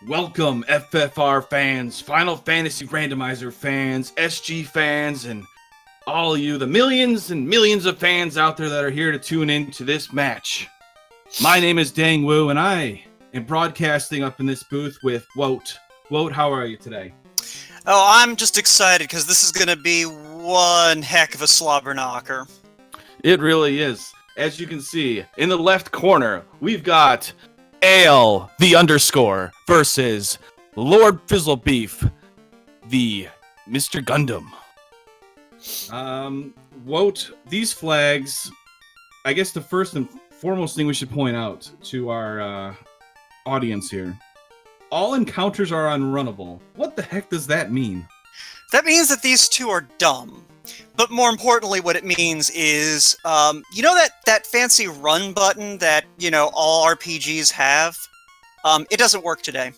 Welcome, FFR fans, Final Fantasy Randomizer fans, SG fans, and all you, the millions and millions of fans out there that are here to tune in to this match. My name is Dang Wu, and I am broadcasting up in this booth with Woat. Woat, how are you today? Oh, I'm just excited because this is going to be one heck of a slobber knocker. It really is. As you can see, in the left corner, we've got Ale, the underscore, versus LordFizzlebeef, the Mr. Gundam. Woat, these flags, I guess the first and foremost thing we should point out to our audience here, all encounters are unrunnable. What the heck does that mean? That means that these two are dumb. But more importantly, what it means is, you know that fancy run button that, all RPGs have? It doesn't work today.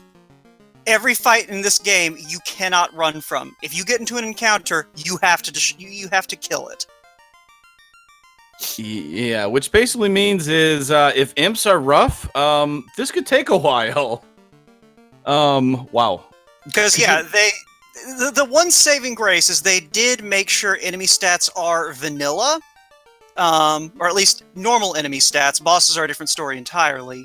Every fight in this game, you cannot run from. If you get into an encounter, you have to kill it. Yeah, which basically means is if imps are rough, this could take a while. Wow. Because, yeah, the one saving grace is they did make sure enemy stats are vanilla, or at least normal enemy stats. Bosses are a different story entirely.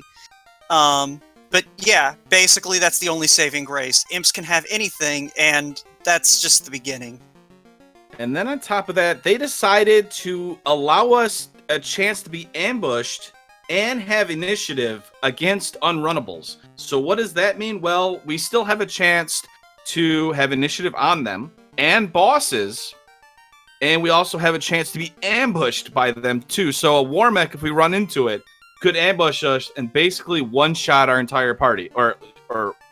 But yeah, basically that's the only saving grace. Imps can have anything, and that's just the beginning. And then on top of that, they decided to allow us a chance to be ambushed and have initiative against unrunnables. So what does that mean? Well, we still have a chance to have initiative on them and bosses, and we also have a chance to be ambushed by them too. So a war mech, if we run into it, could ambush us and basically one-shot our entire party, or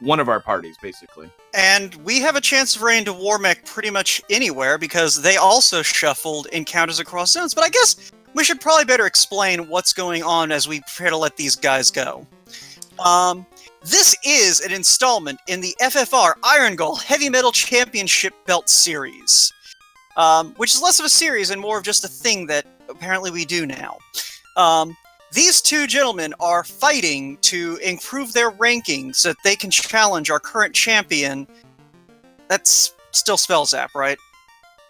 one of our parties, basically. And we have a chance of running into war mech pretty much anywhere because they also shuffled encounters across zones. But I guess we should probably better explain what's going on as we prepare to let these guys go. This is an installment in the FFR Irongol Heavy Metal Championship Belt Series, which is less of a series and more of just a thing that apparently we do now. These two gentlemen are fighting to improve their ranking so that they can challenge our current champion. That's still Spellzap, right?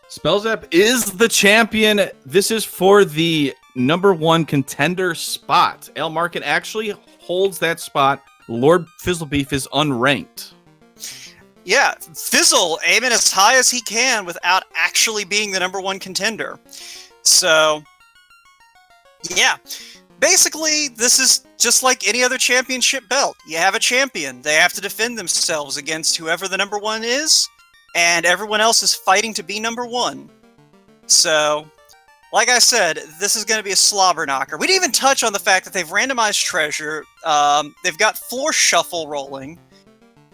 Spellzap is the champion. This is for the #1 contender spot. El Markin actually holds that spot. LordFizzlebeef is unranked. Yeah, Fizzle aiming as high as he can without actually being the #1 contender. So, yeah. Basically, this is just like any other championship belt. You have a champion. They have to defend themselves against whoever the #1 is, and everyone else is fighting to be #1. So, like I said, this is going to be a slobber knocker. We didn't even touch on the fact that they've randomized treasure. They've got floor shuffle rolling.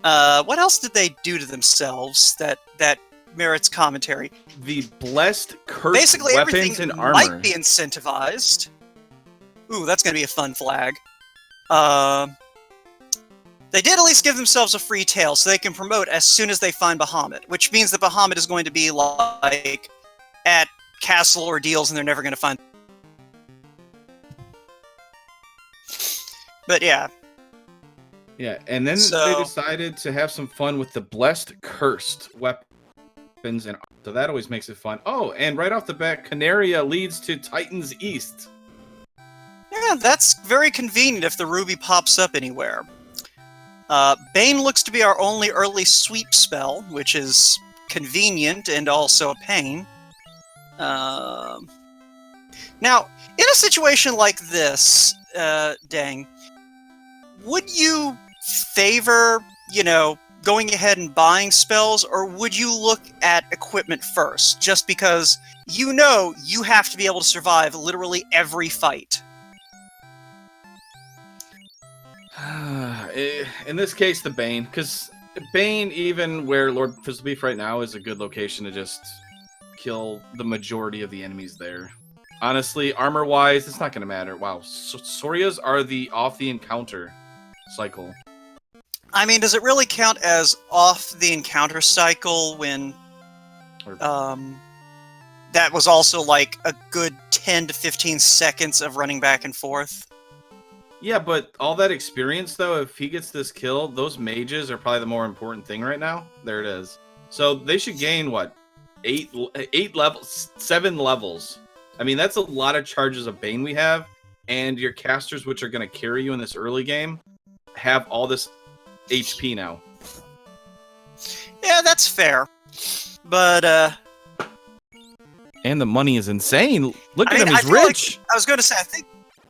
What else did they do to themselves that merits commentary? The blessed cursed Basically, weapons everything and armor might be incentivized. Ooh, that's going to be a fun flag. They did at least give themselves a free tail so they can promote as soon as they find Bahamut, which means that Bahamut is going to be like at Castle Ordeals and they're never going to find. But yeah. Yeah, and then they decided to have some fun with the blessed cursed weapons, and so that always makes it fun. Oh, and right off the bat, Canaria leads to Titans East. Yeah, that's very convenient if the ruby pops up anywhere. Bane looks to be our only early sweep spell, which is convenient and also a pain. Now, in a situation like this, Dang, would you favor, going ahead and buying spells, or would you look at equipment first, just because you have to be able to survive literally every fight? In this case, the Bane, because Bane, even where LordFizzlebeef right now, is a good location to just kill the majority of the enemies there. Honestly, armor-wise, it's not going to matter. Wow, Sorias are off the encounter cycle. I mean, does it really count as off the encounter cycle when that was also like a good 10 to 15 seconds of running back and forth? Yeah, but all that experience, though, if he gets this kill, those mages are probably the more important thing right now. There it is. So they should gain, what, 8 levels, 7 levels. I mean, that's a lot of charges of Bane we have, and your casters, which are going to carry you in this early game, have all this HP now. Yeah, that's fair. But, And the money is insane. Look at him, I he's feel rich. I was going to say,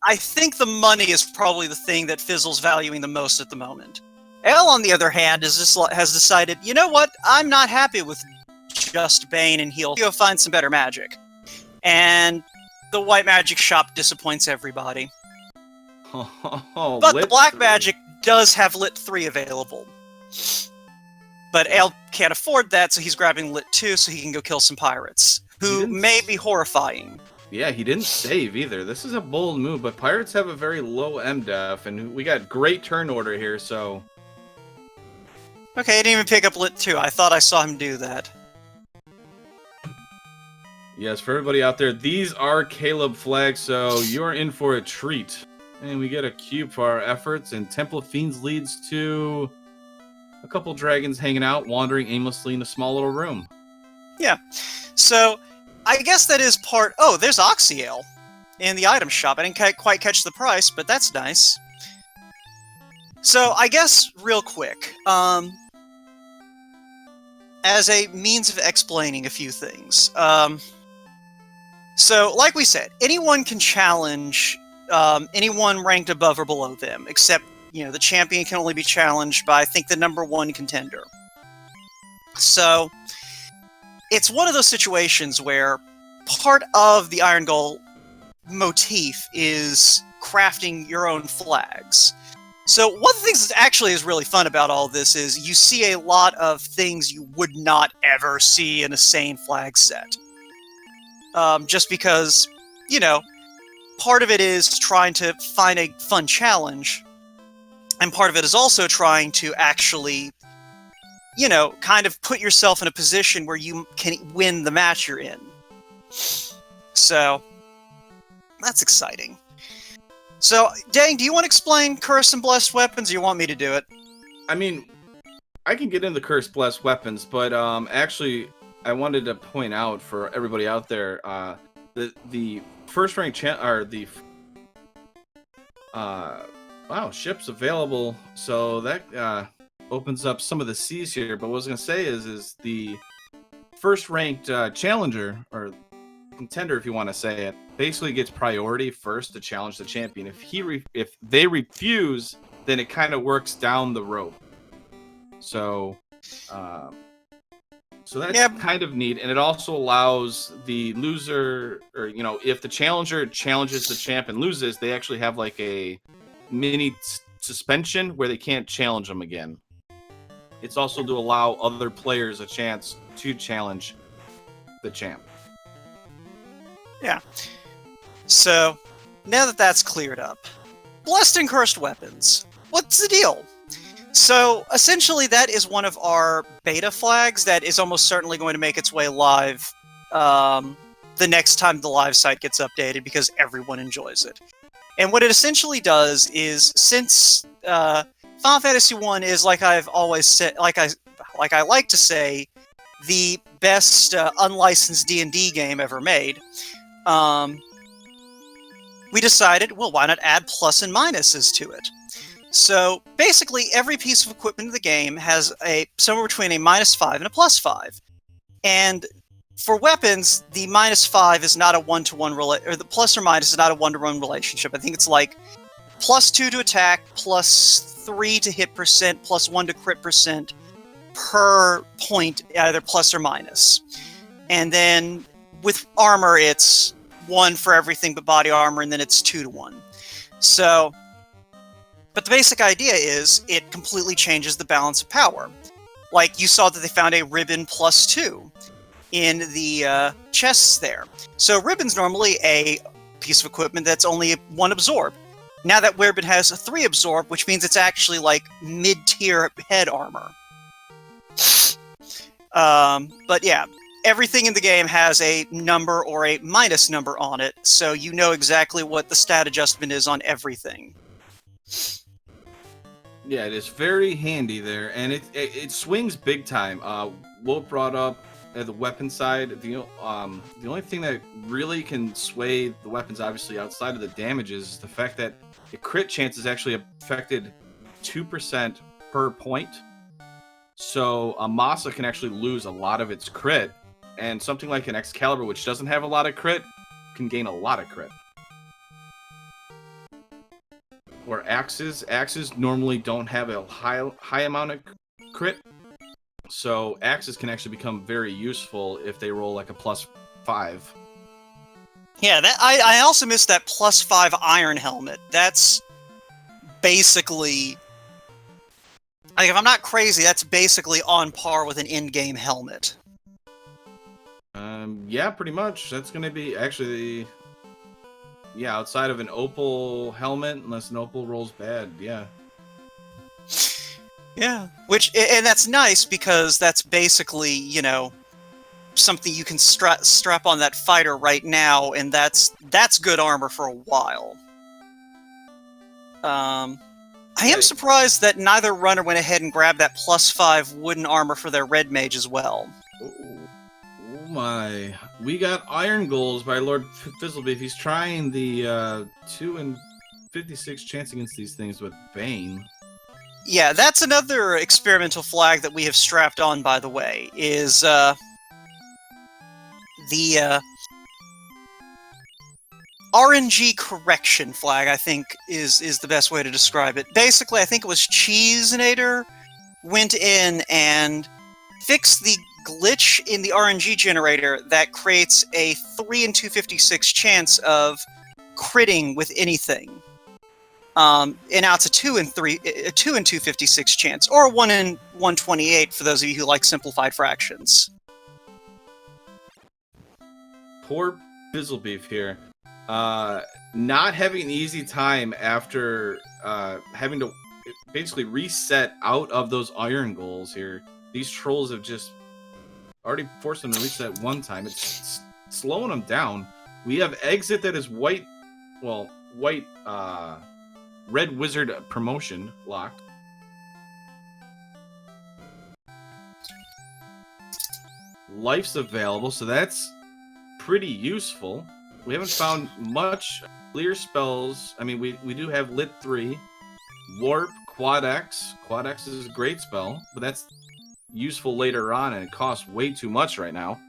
I think the money is probably the thing that Fizzle's valuing the most at the moment. Elle, on the other hand, has decided, you know what? I'm not happy with just Bane, and he'll go find some better magic. And the white magic shop disappoints everybody. But the black magic does have Lit 3 available. But Ale can't afford that, so he's grabbing Lit 2 so he can go kill some pirates, who may be horrifying. Yeah, he didn't save either. This is a bold move, but pirates have a very low MDef, and we got great turn order here, so... Okay, he didn't even pick up Lit 2. I thought I saw him do that. Yes, for everybody out there, these are Caleb flags, so you're in for a treat. And we get a cube for our efforts, and Temple of Fiends leads to a couple dragons hanging out, wandering aimlessly in a small little room. Yeah, so I guess that is part... Oh, there's Oxyale in the item shop. I didn't quite catch the price, but that's nice. So I guess, real quick, as a means of explaining a few things. So, like we said, anyone can challenge anyone ranked above or below them, except, you know, the champion can only be challenged by, I think, the #1 contender. So, it's one of those situations where part of the Irongol motif is crafting your own flags. So one of the things that actually is really fun about all this is you see a lot of things you would not ever see in a sane flag set. Just because, you know, part of it is trying to find a fun challenge, and part of it is also trying to actually, you know, kind of put yourself in a position where you can win the match you're in. So, that's exciting. So, Dang, do you want to explain Cursed and Blessed Weapons, or you want me to do it? I mean, I can get into Cursed Blessed Weapons, but actually, I wanted to point out for everybody out there, the first rank wow, ships available, so that opens up some of the seas here. But what I was gonna say is the first ranked challenger, or contender, if you want to say it, basically gets priority first to challenge the champion. If they refuse, then it kind of works down the rope. So that's kind of neat, and it also allows the loser, or, you know, if the challenger challenges the champ and loses, they actually have like a mini suspension where they can't challenge them again. It's also to allow other players a chance to challenge the champ. Yeah. So, now that that's cleared up, Blessed and Cursed Weapons. What's the deal? So, essentially, that is one of our beta flags that is almost certainly going to make its way live the next time the live site gets updated, because everyone enjoys it. And what it essentially does is, since Final Fantasy 1 is, like I've always said, like I like to say, the best unlicensed D&D game ever made, we decided, well, why not add plus and minuses to it? So basically, every piece of equipment in the game has somewhere between a -5 and a +5. And for weapons, the -5 is not a one-to-one or the plus or minus is not a one-to-one relationship. I think it's like +2 to attack, +3 to hit percent, +1 to crit percent per point, either plus or minus. And then with armor, it's 1 for everything but body armor, and then it's 2 to 1. So, but the basic idea is it completely changes the balance of power. Like, you saw that they found a ribbon +2 in the chests there. So ribbon's normally a piece of equipment that's only 1 absorb. Now that ribbon has a 3 absorb, which means it's actually like mid-tier head armor. But yeah, everything in the game has a number or a minus number on it, so you know exactly what the stat adjustment is on everything. Yeah, it is very handy there, and it swings big time. Wolf brought up the weapon side. The only thing that really can sway the weapons, obviously outside of the damages, is the fact that the crit chance is actually affected 2% per point. So a Masa can actually lose a lot of its crit, and something like an Excalibur, which doesn't have a lot of crit, can gain a lot of crit. Or axes normally don't have a high amount of crit, so axes can actually become very useful if they roll like a +5. Yeah, that I also missed that +5 iron helmet. That's basically, like, if I'm not crazy, that's basically on par with an in-game helmet. Yeah, pretty much. That's gonna be actually, yeah, outside of an opal helmet, unless an opal rolls bad, yeah. Yeah, and that's nice because that's basically, you know, something you can strap on that fighter right now, and that's good armor for a while. I am surprised that neither runner went ahead and grabbed that +5 wooden armor for their red mage as well. Oh my. We got Irongol by LordFizzlebeef. He's trying the 2 in 56 chance against these things with Bane. Yeah, that's another experimental flag that we have strapped on, by the way, is the RNG correction flag, I think, is the best way to describe it. Basically, I think it was Cheesenator went in and fixed the glitch in the RNG generator that creates a 3 in 256 chance of critting with anything. And now it's a 2 in 256 chance, or a 1 in 128 for those of you who like simplified fractions. Poor Fizzlebeef here. Not having an easy time after having to basically reset out of those Irongols here. These trolls have just already forced them to reset one time. It's slowing them down. We have exit that is white, red wizard promotion locked. Life's available, so that's pretty useful. We haven't found much clear spells. I mean, we do have Lit 3, Warp, Quad X. Quad X is a great spell, but that's useful later on, and it costs way too much right now.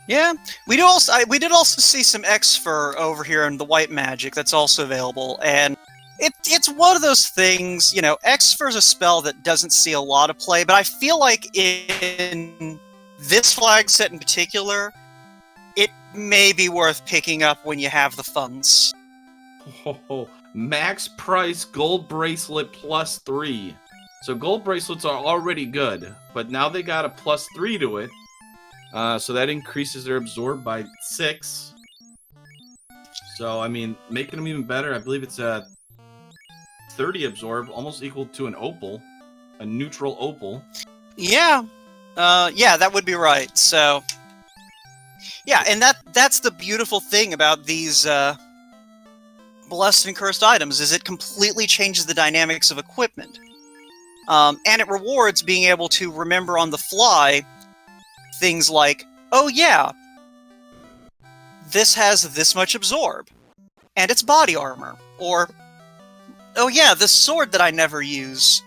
Yeah, we did also see some X-Fur over here in the white magic that's also available, and it's one of those things, you know, X-Fur is a spell that doesn't see a lot of play, but I feel like in this flag set in particular, it may be worth picking up when you have the funds. Oh, max price gold bracelet +3. So gold bracelets are already good, but now they got a +3 to it. So that increases their absorb by 6. So, I mean, making them even better, I believe it's a 30 absorb, almost equal to an opal, a neutral opal. Yeah. Yeah, that would be right. So, yeah, and that's the beautiful thing about these blessed and cursed items, is it completely changes the dynamics of equipment. And it rewards being able to remember on the fly things like, oh yeah, this has this much absorb, and it's body armor. Or, oh yeah, this sword that I never use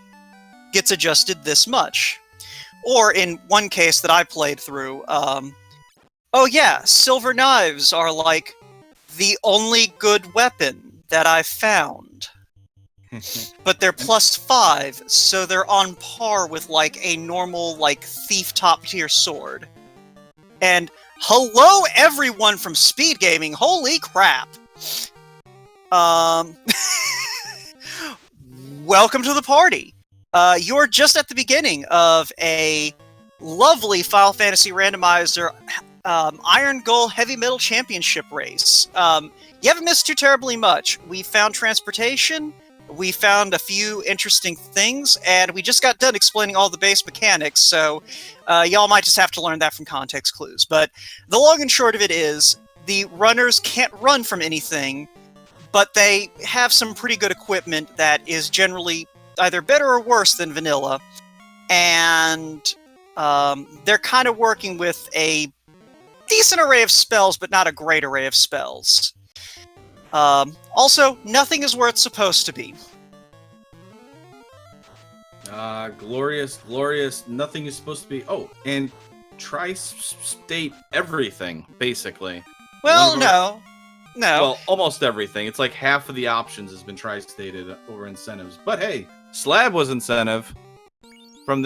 gets adjusted this much. Or in one case that I played through, oh yeah, silver knives are like the only good weapon that I've found. But they're +5, so they're on par with like a normal like thief top tier sword. And hello everyone from Speed Gaming, holy crap. Welcome to the party. You're just at the beginning of a lovely Final Fantasy Randomizer Irongol Heavy Metal Championship race. You haven't missed too terribly much. We found transportation, we found a few interesting things, and we just got done explaining all the base mechanics, so y'all might just have to learn that from context clues. But the long and short of it is, the runners can't run from anything. but they have some pretty good equipment that is generally either better or worse than vanilla, and they're kind of working with a decent array of spells, but not a great array of spells. Also, nothing is where it's supposed to be. Glorious, glorious. Nothing is supposed to be. Oh, and tri-state everything, basically. Well, no. Well, almost everything. It's like half of the options has been tri-stated over incentives. But hey, Slab was incentive from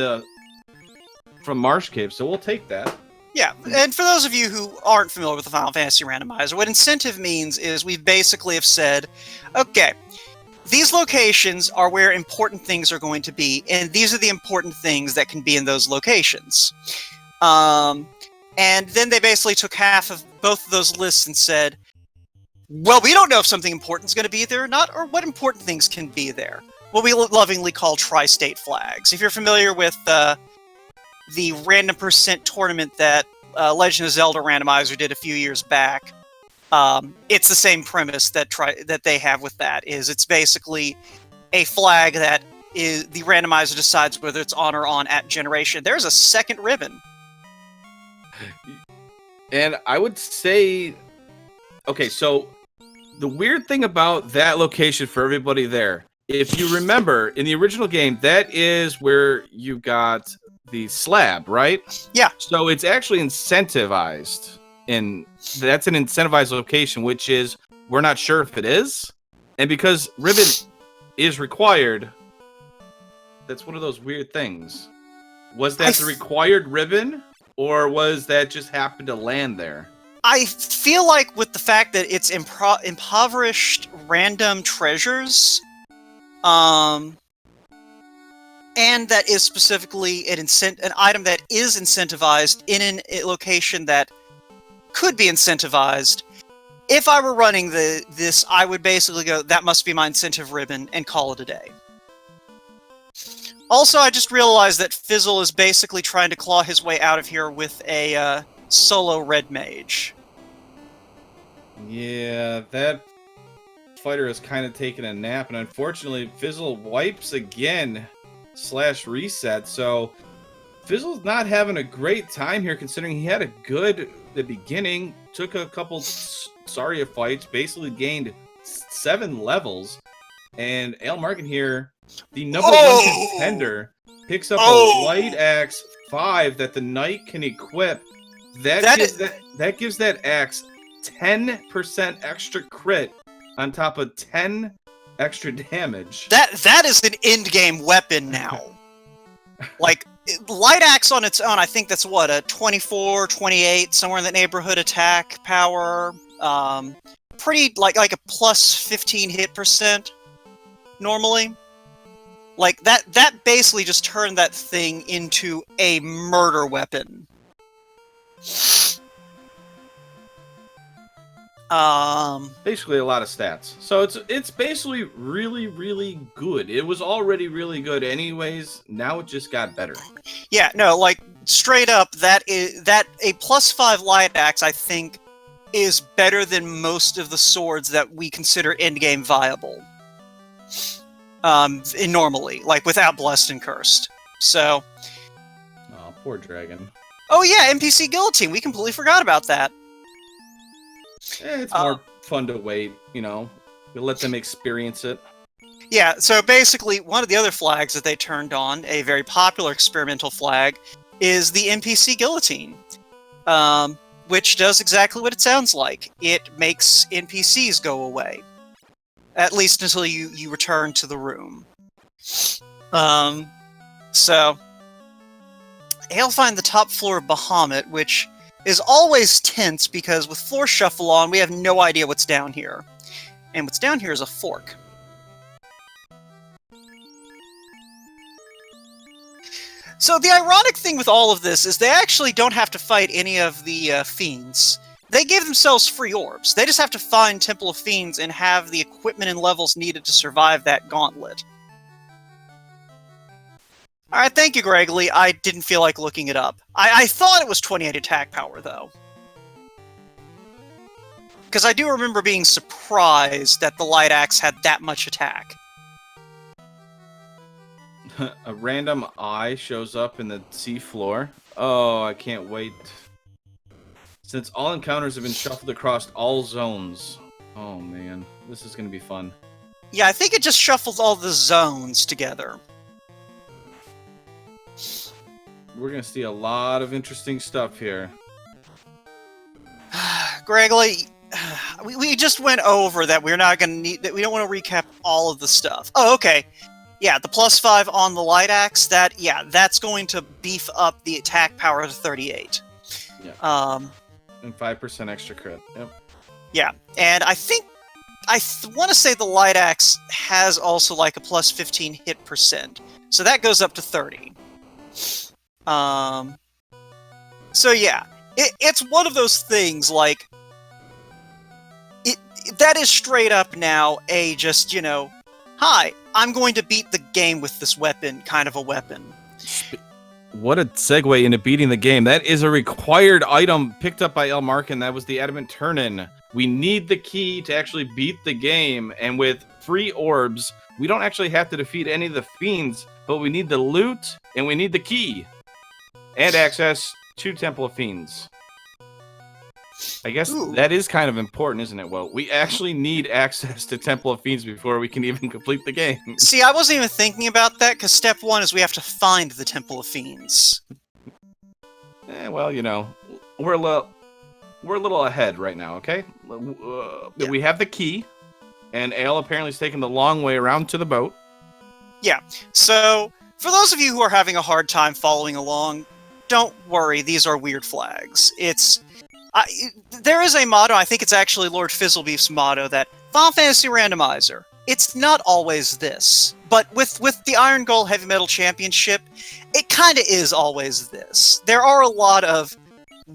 Marsh Cave, so we'll take that. Yeah, and for those of you who aren't familiar with the Final Fantasy Randomizer, what incentive means is we basically have said, okay, these locations are where important things are going to be, and these are the important things that can be in those locations. And then they basically took half of both of those lists and said, well, we don't know if something important is going to be there or not, or what important things can be there. What we lovingly call tri-state flags. If you're familiar with the random percent tournament that Legend of Zelda Randomizer did a few years back, it's the same premise that they have with that. It's basically a flag that is the randomizer decides whether it's on or on at generation. There's a second ribbon. And I would say, okay, so the weird thing about that location for everybody there, if you remember, in the original game, that is where you got the slab, right? Yeah. So it's actually incentivized, and that's an incentivized location, which is, we're not sure if it is. And because ribbon is required, that's one of those weird things. Was that the required ribbon, or was that just happened to land there? I feel like with the fact that it's impoverished random treasures, and that is specifically an item that is incentivized in a location that could be incentivized. If I were running this, I would basically go, that must be my incentive ribbon, and call it a day. Also, I just realized that Fizzle is basically trying to claw his way out of here with a solo red mage. Yeah, that fighter has kind of taken a nap, and unfortunately, Fizzle wipes again / reset, so Fizzle's not having a great time here, considering he had a good the beginning, took a couple Saria fights, basically gained 7 levels, and Ale Markin here, the number 1 contender, picks up a Light Axe 5 that the Knight can equip. That gives that axe 10% extra crit on top of 10 extra damage. That is an end-game weapon now. Like, Light Axe on its own, I think that's what, a 24, 28, somewhere in the neighborhood attack power. Pretty, like a plus 15 hit percent, normally. Like, that basically just turned that thing into a murder weapon. Basically a lot of stats. So it's basically really, really good. It was already really good anyways. Now it just got better. Yeah, no, like straight up, that a plus 5 Light Axe, I think, is better than most of the swords that we consider endgame viable. Normally, like without Blessed and Cursed. So. Oh, poor dragon. Oh yeah, NPC Guillotine. We completely forgot about that. It's more fun to wait, you know. We'll let them experience it. Yeah, so basically, one of the other flags that they turned on, a very popular experimental flag, is the NPC Guillotine. Which does exactly what it sounds like. It makes NPCs go away. At least until you return to the room. So... I'll find the top floor of Bahamut, which is always tense because with floor shuffle on, we have no idea what's down here. And what's down here is a fork. So the ironic thing with all of this is they actually don't have to fight any of the fiends. They give themselves free orbs. They just have to find Temple of Fiends and have the equipment and levels needed to survive that gauntlet. Alright, thank you, Gregory. I didn't feel like looking it up. I thought it was 28 attack power, though. because I do remember being surprised that the light axe had that much attack. A random eye shows up in the sea floor. Oh, I can't wait. Since all encounters have been shuffled across all zones. Oh man, this is gonna be fun. Yeah, I think it just shuffles all the zones together. We're gonna see a lot of interesting stuff here. Gregory, we just went over that we're not gonna need that. We don't want to recap all of the stuff. Oh, okay. Yeah, the +5 on the light axe. That's going to beef up the attack power to 38. Yeah. And 5% extra crit. Yep. Yeah, and I think want to say the light axe has also like a +15 hit percent, so that goes up to 30. So yeah, it's one of those things like that is straight up now a just, you know, hi, I'm going to beat the game with this weapon kind of a weapon. What a segue into beating the game. That is a required item picked up by Elmarkin. That was the Adamant Turn-In. We need the key to actually beat the game, and with free orbs, we don't actually have to defeat any of the fiends, but we need the loot, and we need the key. And access to Temple of Fiends. I guess that is kind of important, isn't it? Well, we actually need access to Temple of Fiends before we can even complete the game. See, I wasn't even thinking about that, because step 1 is we have to find the Temple of Fiends. Well, you know, we're a little ahead right now, okay? Yeah. We have the key, and Ale apparently is taking the long way around to the boat. Yeah, so for those of you who are having a hard time following along, don't worry, these are weird flags. There is a motto, I think it's actually LordFizzlebeef's motto, that Final Fantasy Randomizer, it's not always this. But with the Irongol Heavy Metal Championship, it kind of is always this. There are a lot of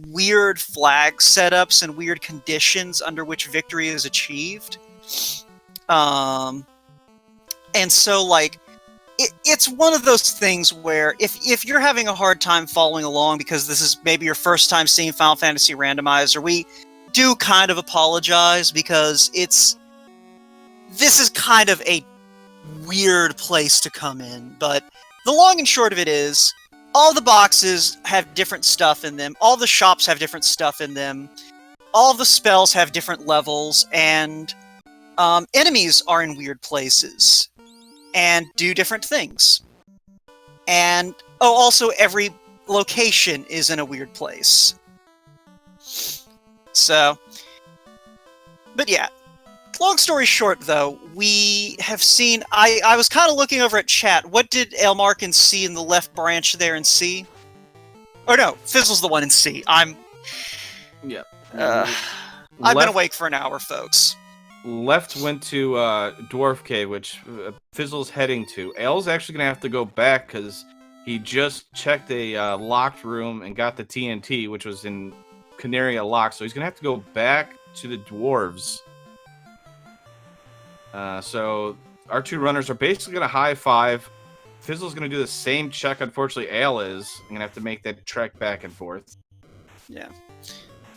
weird flag setups and weird conditions under which victory is achieved. And so, like, it's one of those things where if you're having a hard time following along because this is maybe your first time seeing Final Fantasy Randomizer, we do kind of apologize because this is kind of a weird place to come in. But the long and short of it is, all the boxes have different stuff in them, all the shops have different stuff in them, all the spells have different levels, and enemies are in weird places and do different things. And, also every location is in a weird place. So, but yeah. Long story short, though, we have seen... I was kind of looking over at chat. What did Elmarkin see in the left branch there in C? Oh no, Fizzle's the one in C. Yeah. I've been awake for an hour, folks. Left went to Dwarf Cave, which Fizzle's heading to. Ale's actually going to have to go back because he just checked a locked room and got the TNT, which was in Canaria Lock. So he's going to have to go back to the dwarves. So our two runners are basically going to high five. Fizzle's going to do the same check, unfortunately, Ale is. I'm going to have to make that trek back and forth. Yeah.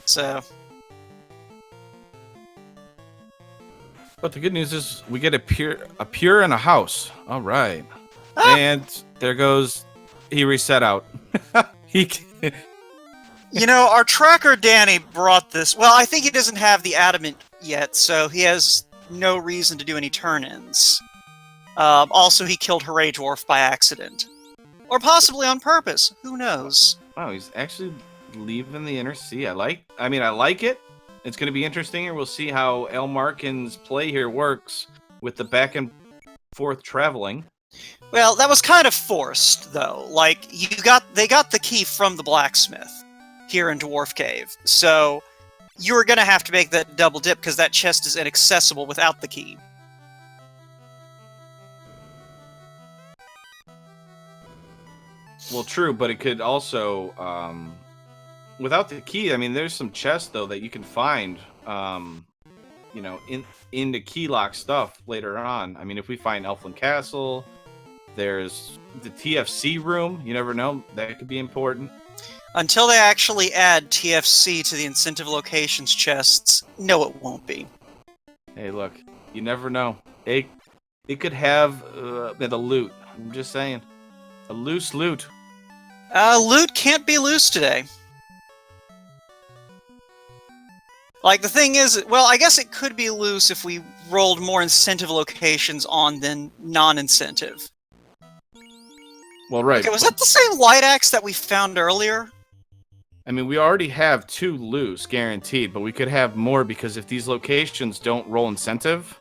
So... But the good news is we get a pure and a house. All right. Ah! And there goes... He reset out. You know, our tracker Danny brought this... Well, I think he doesn't have the adamant yet, so he has no reason to do any turn-ins. Also, he killed Hooray Dwarf by accident. Or possibly on purpose. Who knows? Wow, he's actually leaving the inner sea. I like it. It's going to be interesting here. We'll see how Elmarkin's play here works with the back and forth traveling. Well, that was kind of forced, though. Like, they got the key from the blacksmith here in Dwarf Cave. So, you're going to have to make that double dip because that chest is inaccessible without the key. Well, true, but it could also... Without the key, I mean, there's some chests, though, that you can find, you know, in the key lock stuff later on. I mean, if we find Elfland Castle, there's the TFC room. You never know. That could be important. Until they actually add TFC to the incentive locations chests, no, it won't be. Hey, look, you never know. It could have the loot. I'm just saying, a loose loot. Loot can't be loose today. Like, the thing is, well, I guess it could be loose if we rolled more incentive locations on than non-incentive. Well, right. Okay, was that the same light axe that we found earlier? I mean, we already have 2 loose, guaranteed, but we could have more because if these locations don't roll incentive,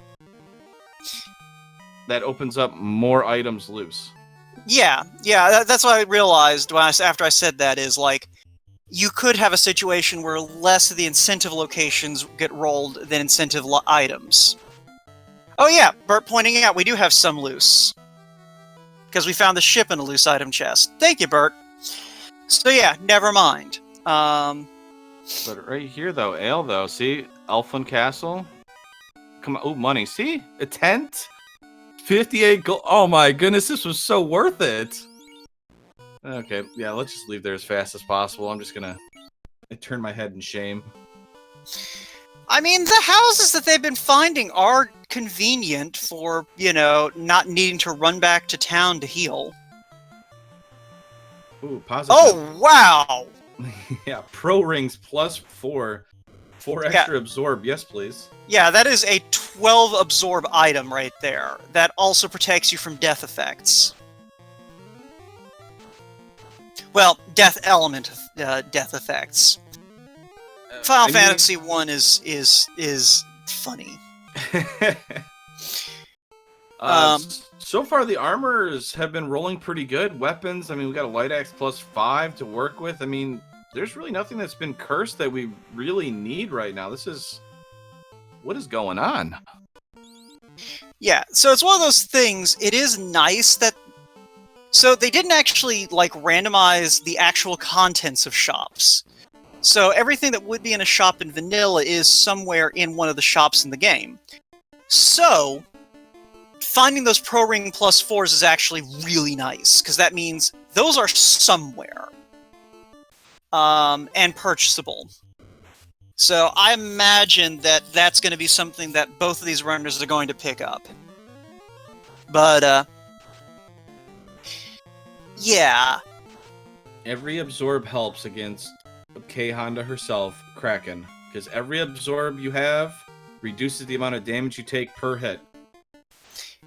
that opens up more items loose. Yeah, that's what I realized after I said that is, like, you could have a situation where less of the incentive locations get rolled than incentive items. Oh yeah, Bert pointing out we do have some loose. Because we found the ship in a loose item chest. Thank you, Bert. So yeah, never mind. But right here, though, Ale, though, see? Elfin Castle. Come on. Oh, money. See? A tent? 58 gold. Oh my goodness, this was so worth it. Okay, yeah, let's just leave there as fast as possible. I'm just gonna turn my head in shame. I mean, the houses that they've been finding are convenient for, you know, not needing to run back to town to heal. Ooh, positive. Oh, wow! Yeah, pro rings plus 4. 4 extra absorb. Yes, please. Yeah, that is a 12 absorb item right there. That also protects you from death effects. Well, death element death effects. Final Fantasy 1 is funny. So far, the armors have been rolling pretty good. Weapons, I mean, we got a light axe plus 5 to work with. I mean, there's really nothing that's been cursed that we really need right now. What is going on? Yeah, so it's one of those things. It is nice that... So they didn't actually, like, randomize the actual contents of shops. So everything that would be in a shop in vanilla is somewhere in one of the shops in the game. So, finding those Pro Ring plus 4s is actually really nice, because that means those are somewhere. And purchasable. So I imagine that that's going to be something that both of these runners are going to pick up. But, yeah. Every absorb helps against K Honda herself, Kraken. Because every absorb you have reduces the amount of damage you take per hit.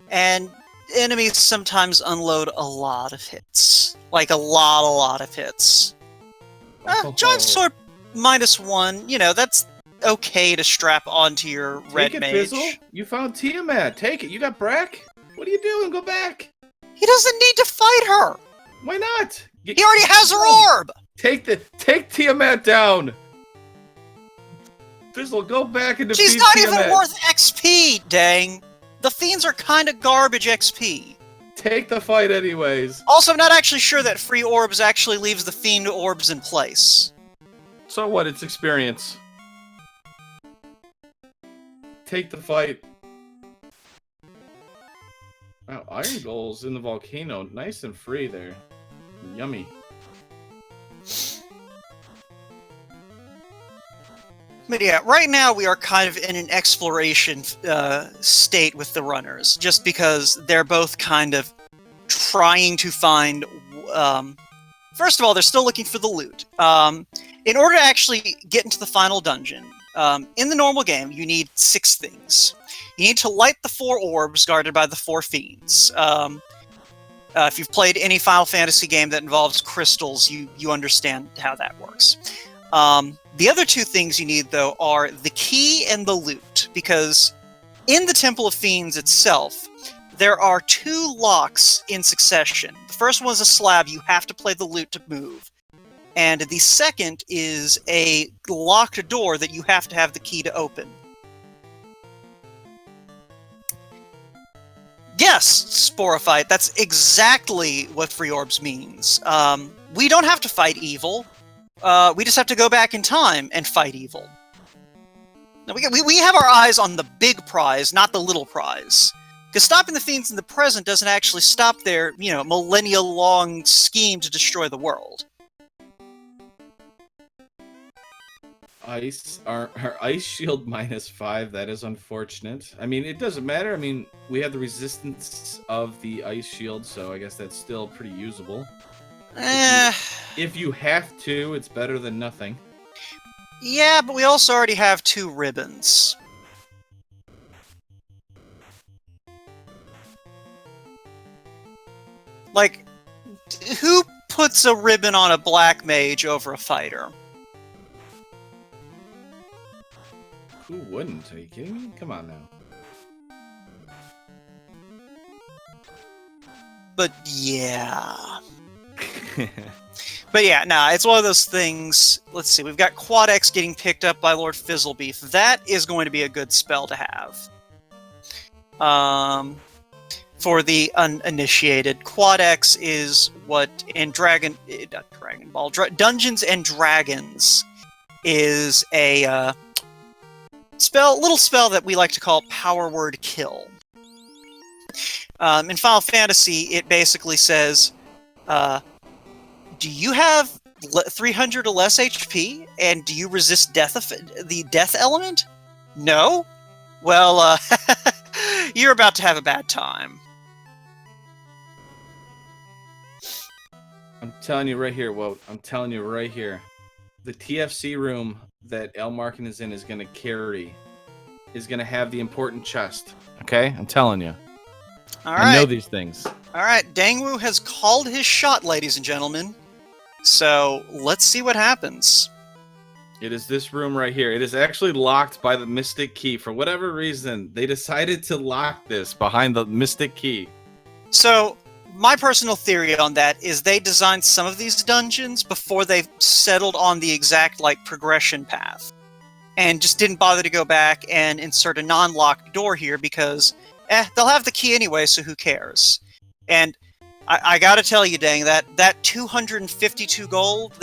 And enemies sometimes unload a lot of hits. Like, a lot of hits. Giant Sword -1, you know, that's okay to strap onto your red mage. Take it, Fizzle. You found Tiamat. Take it. You got Brack? What are you doing? Go back. He doesn't need to fight her. Why not? He already has her orb. Take Tiamat down. Fizzle, go back and defeat She's not Tiamat. even worth XP, dang. The fiends are kind of garbage XP. Take the fight anyways. Also, I'm not actually sure that free orbs actually leaves the fiend orbs in place. So what? It's experience. Take the fight. Wow, Irongol's in the volcano. Nice and free there. Yummy. But yeah, right now we are kind of in an exploration state with the runners, just because they're both kind of trying to find... first of all, they're still looking for the loot. In order to actually get into the final dungeon, in the normal game, you need 6 things. You need to light the 4 orbs guarded by the 4 fiends. If you've played any Final Fantasy game that involves crystals, you understand how that works. The other 2 things you need, though, are the key and the loot, because in the Temple of Fiends itself, there are 2 locks in succession. The first one is a slab you have to play the loot to move, and the second is a locked door that you have to have the key to open. Yes, Sporophyte, that's exactly what Free Orbs means. We don't have to fight evil. We just have to go back in time and fight evil. Now, we have our eyes on the big prize, not the little prize. Because stopping the fiends in the present doesn't actually stop their, millennia-long scheme to destroy the world. our ice shield -5. That is unfortunate. I mean, it doesn't matter. I mean, we have the resistance of the ice shield, so I guess that's still pretty usable. If you have to, it's better than nothing. Yeah, but we also already have 2 ribbons. Like, who puts a ribbon on a black mage over a fighter? Who wouldn't? Are you kidding me? Come on now. But yeah. But yeah, nah, it's one of those things. Let's see, we've got Quad X getting picked up by LordFizzlebeef. That is going to be a good spell to have. For the uninitiated, Quad X is what in Dungeons and Dragons is a little spell that we like to call Power Word Kill. In Final Fantasy, it basically says, do you have 300 or less HP, and do you resist the death element? No? Well, you're about to have a bad time. I'm telling you right here, Wout. I'm telling you right here. The TFC room that El Markin is in is going to have the important chest. Okay? I'm telling you. All right. I know these things. All right. Dangwoo has called his shot, ladies and gentlemen. So let's see what happens. It is this room right here. It is actually locked by the Mystic Key. For whatever reason, they decided to lock this behind the Mystic Key. So my personal theory on that is they designed some of these dungeons before they settled on the exact progression path, and just didn't bother to go back and insert a non-locked door here because they'll have the key anyway, so who cares? And I gotta tell you, dang, that 252 gold,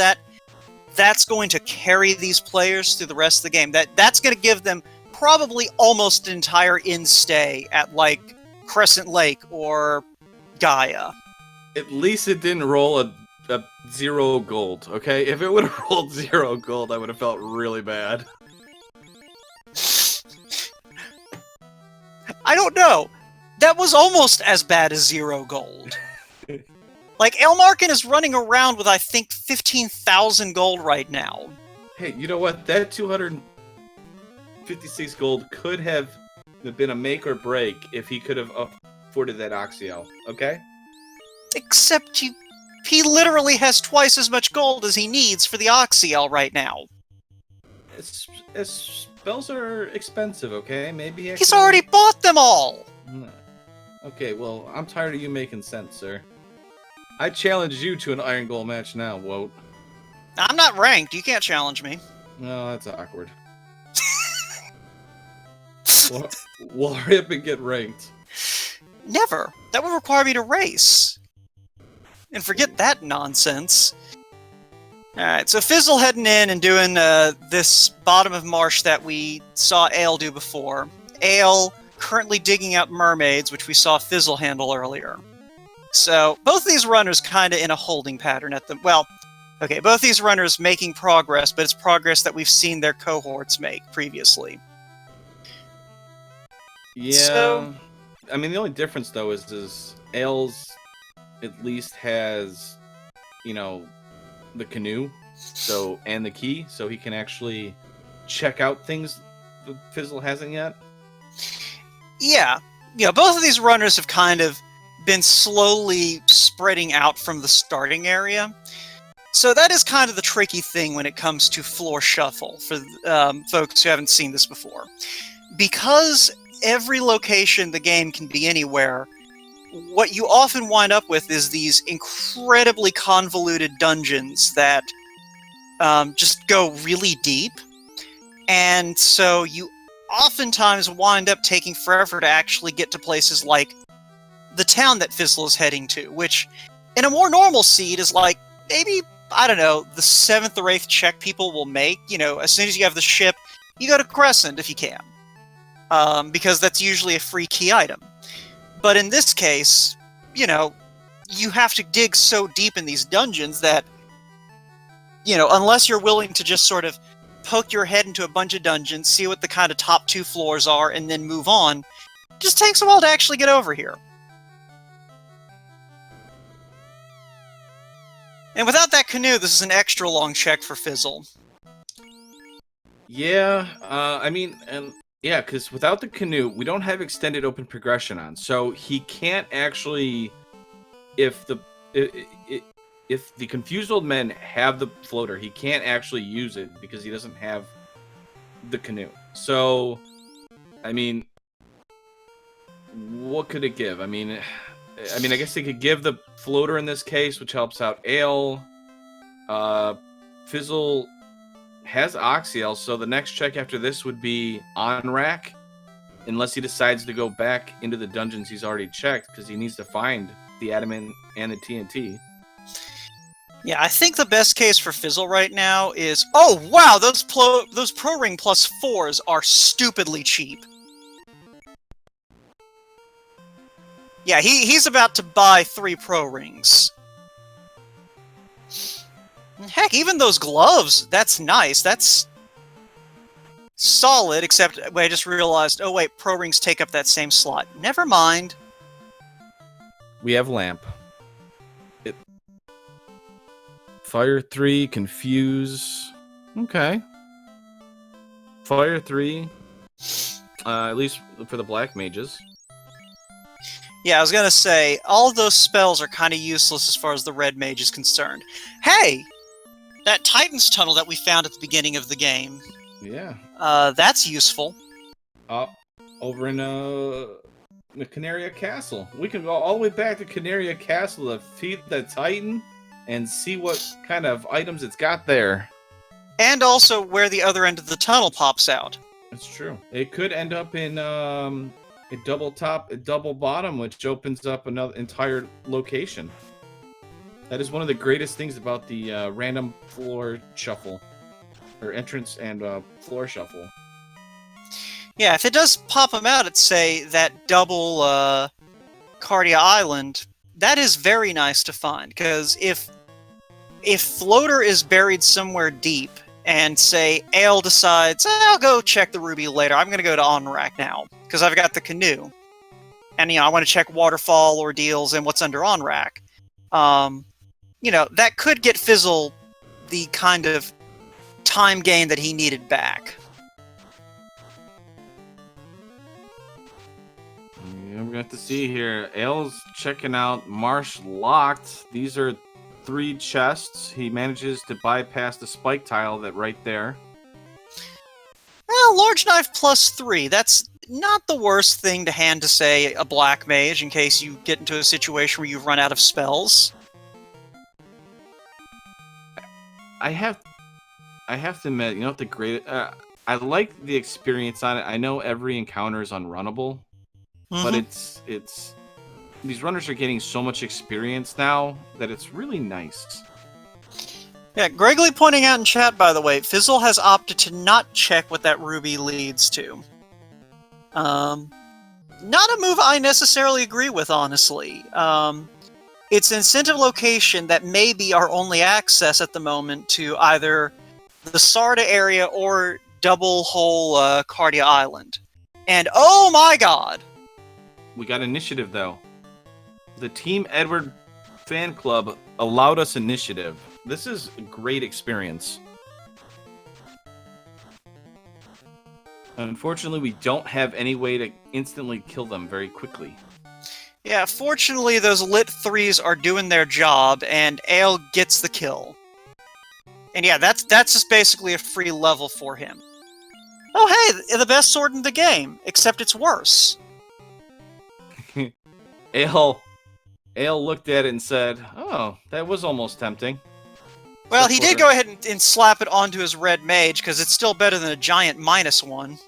that's going to carry these players through the rest of the game. That's going to give them probably almost an entire in-stay at Crescent Lake or Gaia. At least it didn't roll a 0 gold, okay? If it would have rolled 0 gold, I would have felt really bad. I don't know. That was almost as bad as 0 gold. El Markin is running around with, I think, 15,000 gold right now. Hey, you know what? That 256 gold could have been a make or break if he could have afforded that Oxyel, okay? Except he literally has twice as much gold as he needs for the Oxyel right now. Spells are expensive, okay? Maybe he's already bought them all! Okay, well, I'm tired of you making sense, sir. I challenge you to an Irongol match now, Wout. I'm not ranked. You can't challenge me. No, that's awkward. We'll hurry up and get ranked. Never. That would require me to race. And forget that nonsense. Alright, so Fizzle heading in and doing this bottom of marsh that we saw Ale do before. Ale currently digging out mermaids, which we saw Fizzle handle earlier. So, both of these runners kind of in a holding pattern at the... Well, okay, both these runners making progress, but it's progress that we've seen their cohorts make previously. Yeah. So, I mean, the only difference, though, is Ales at least has, the canoe, and the key, so he can actually check out things the Fizzle hasn't yet. Yeah. Both of these runners have kind of been slowly spreading out from the starting area. So that is kind of the tricky thing when it comes to floor shuffle for folks who haven't seen this before. Because every location in the game can be anywhere, what you often wind up with is these incredibly convoluted dungeons that just go really deep. And so you oftentimes wind up taking forever to actually get to places like the town that Fizzle is heading to, which in a more normal seed is maybe, I don't know, the 7th or 8th check people will make. As soon as you have the ship, you go to Crescent if you can. Because that's usually a free key item. But in this case, you have to dig so deep in these dungeons that, unless you're willing to just sort of poke your head into a bunch of dungeons, see what the kind of top 2 floors are, and then move on. It just takes a while to actually get over here. And without that canoe, this is an extra long check for Fizzle. Yeah, I mean, and yeah, because without the canoe, we don't have extended open progression on, so he can't actually, if the confused old men have the floater, he can't actually use it because he doesn't have the canoe. So, I mean, what could it give? I mean, I guess they could give the floater in this case, which helps out Ale. Fizzle has Oxiel, so the next check after this would be on rack, unless he decides to go back into the dungeons he's already checked, because he needs to find the adamant and the TNT. Yeah, I think the best case for Fizzle right now is... Oh, wow! Those Pro Ring plus 4s are stupidly cheap. Yeah, he's about to buy 3 Pro Rings. Heck, even those gloves, that's nice. That's solid, except wait, I just realized, oh wait, Pro Rings take up that same slot. Never mind. We have Lamp. Fire 3, Confuse. Okay. Fire 3. At least for the Black Mages. Yeah, I was gonna say, all of those spells are kind of useless as far as the Red Mage is concerned. Hey! That Titan's Tunnel that we found at the beginning of the game. Yeah. That's useful. Over in the Canaria Castle. We can go all the way back to Canaria Castle to feed the Titan and see what kind of items it's got there. And also where the other end of the tunnel pops out. That's true. It could end up in a double top, a double bottom, which opens up another entire location. That is one of the greatest things about the random floor shuffle, or entrance and floor shuffle. Yeah, if it does pop them out at, say, that double Cardia Island, that is very nice to find, because if Floater is buried somewhere deep, and, say, Ale decides, I'll go check the ruby later, I'm going to go to On-Rack now, because I've got the canoe, and, I want to check waterfall ordeals and what's under On-Rack, that could get Fizzle the kind of time gain that he needed back. Yeah, we're going to have to see here. Ale's checking out Marsh Locked. These are 3 chests. He manages to bypass the spike tile that right there. Well, Large Knife plus 3. That's not the worst thing to hand to, say, a Black Mage in case you get into a situation where you've run out of spells. I have to admit, the great. I like the experience on it. I know every encounter is unrunnable, but it's these runners are getting so much experience now that it's really nice. Yeah, Gregory pointing out in chat, by the way, Fizzle has opted to not check what that ruby leads to. Not a move I necessarily agree with, honestly. It's an incentive location that may be our only access at the moment to either the Sarda area or Double Hole Cardia Island. And oh my god! We got initiative, though. The Team Edward fan club allowed us initiative. This is a great experience. Unfortunately, we don't have any way to instantly kill them very quickly. Yeah, fortunately those Lit 3s are doing their job, and Ale gets the kill. And yeah, that's just basically a free level for him. Oh hey, the best sword in the game, except it's worse. Ale looked at it and said, oh, that was almost tempting. Well, he did go ahead and slap it onto his red mage, because it's still better than a giant -1.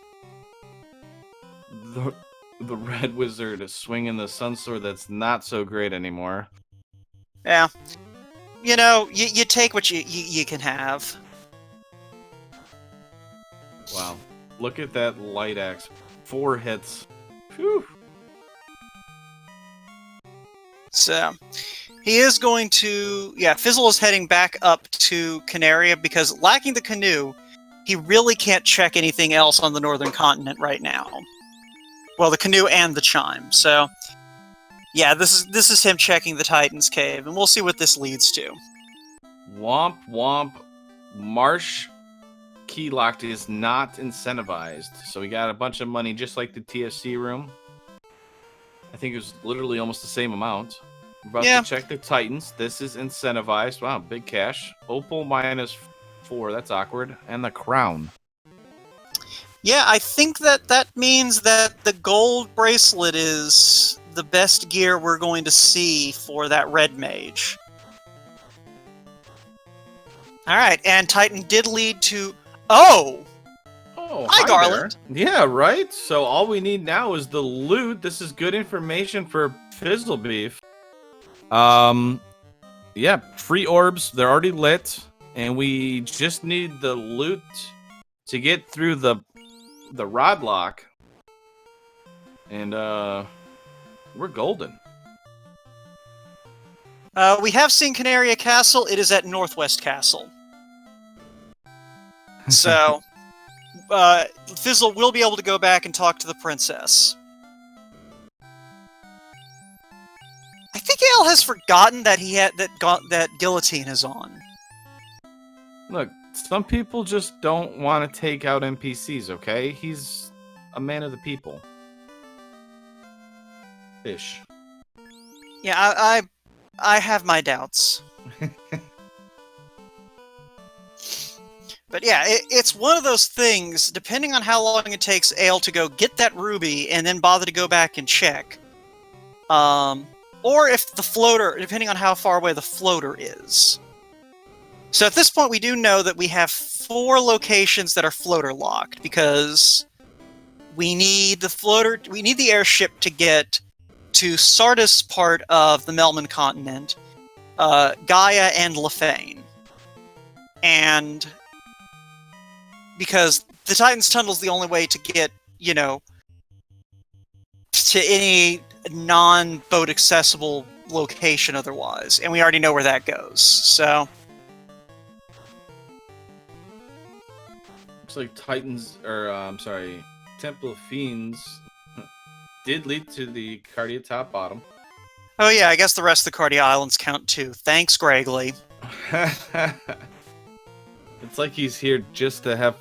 The red wizard is swinging the sun sword that's not so great anymore. Yeah. You take what you can have. Wow. Look at that light axe. 4 hits. Phew. So, he is going to... Yeah, Fizzle is heading back up to Canaria, because lacking the canoe, he really can't check anything else on the northern continent right now. Well, the canoe and the chime. So, yeah, this is him checking the Titan's Cave, and we'll see what this leads to. Womp womp. Marsh key locked is not incentivized, so we got a bunch of money just like the TFC room. I think it was literally almost the same amount. We're about to check the Titans. This is incentivized. Wow, big cash. Opal -4. That's awkward. And the crown. Yeah, I think that means that the gold bracelet is the best gear we're going to see for that red mage. Alright, and Titan did lead to... Oh, hi Garland. There. Yeah, right? So all we need now is the loot. This is good information for Fizzlebeef. Yeah, free orbs. They're already lit. And we just need the loot to get through the rod lock. And, we're golden. We have seen Canaria Castle. It is at Northwest Castle. So, Fizzle will be able to go back and talk to the princess. I think Ale has forgotten that he had that guillotine is on. Look, some people just don't want to take out NPCs, okay? He's a man of the people. Ish. Yeah, I have my doubts. But yeah, it's one of those things, depending on how long it takes Ale to go get that ruby and then bother to go back and check. Or if the floater, depending on how far away the floater is. So at this point, we do know that we have 4 locations that are floater locked, because we need the airship to get to Sardis part of the Melman continent, Gaia and Lefane. And because the Titan's Tunnel is the only way to get, to any non-boat accessible location otherwise. And we already know where that goes, so... Looks like Temple of Fiends did lead to the Cardia top bottom. Oh yeah, I guess the rest of the Cardia Islands count too. Thanks, Gregley. It's like he's here just to have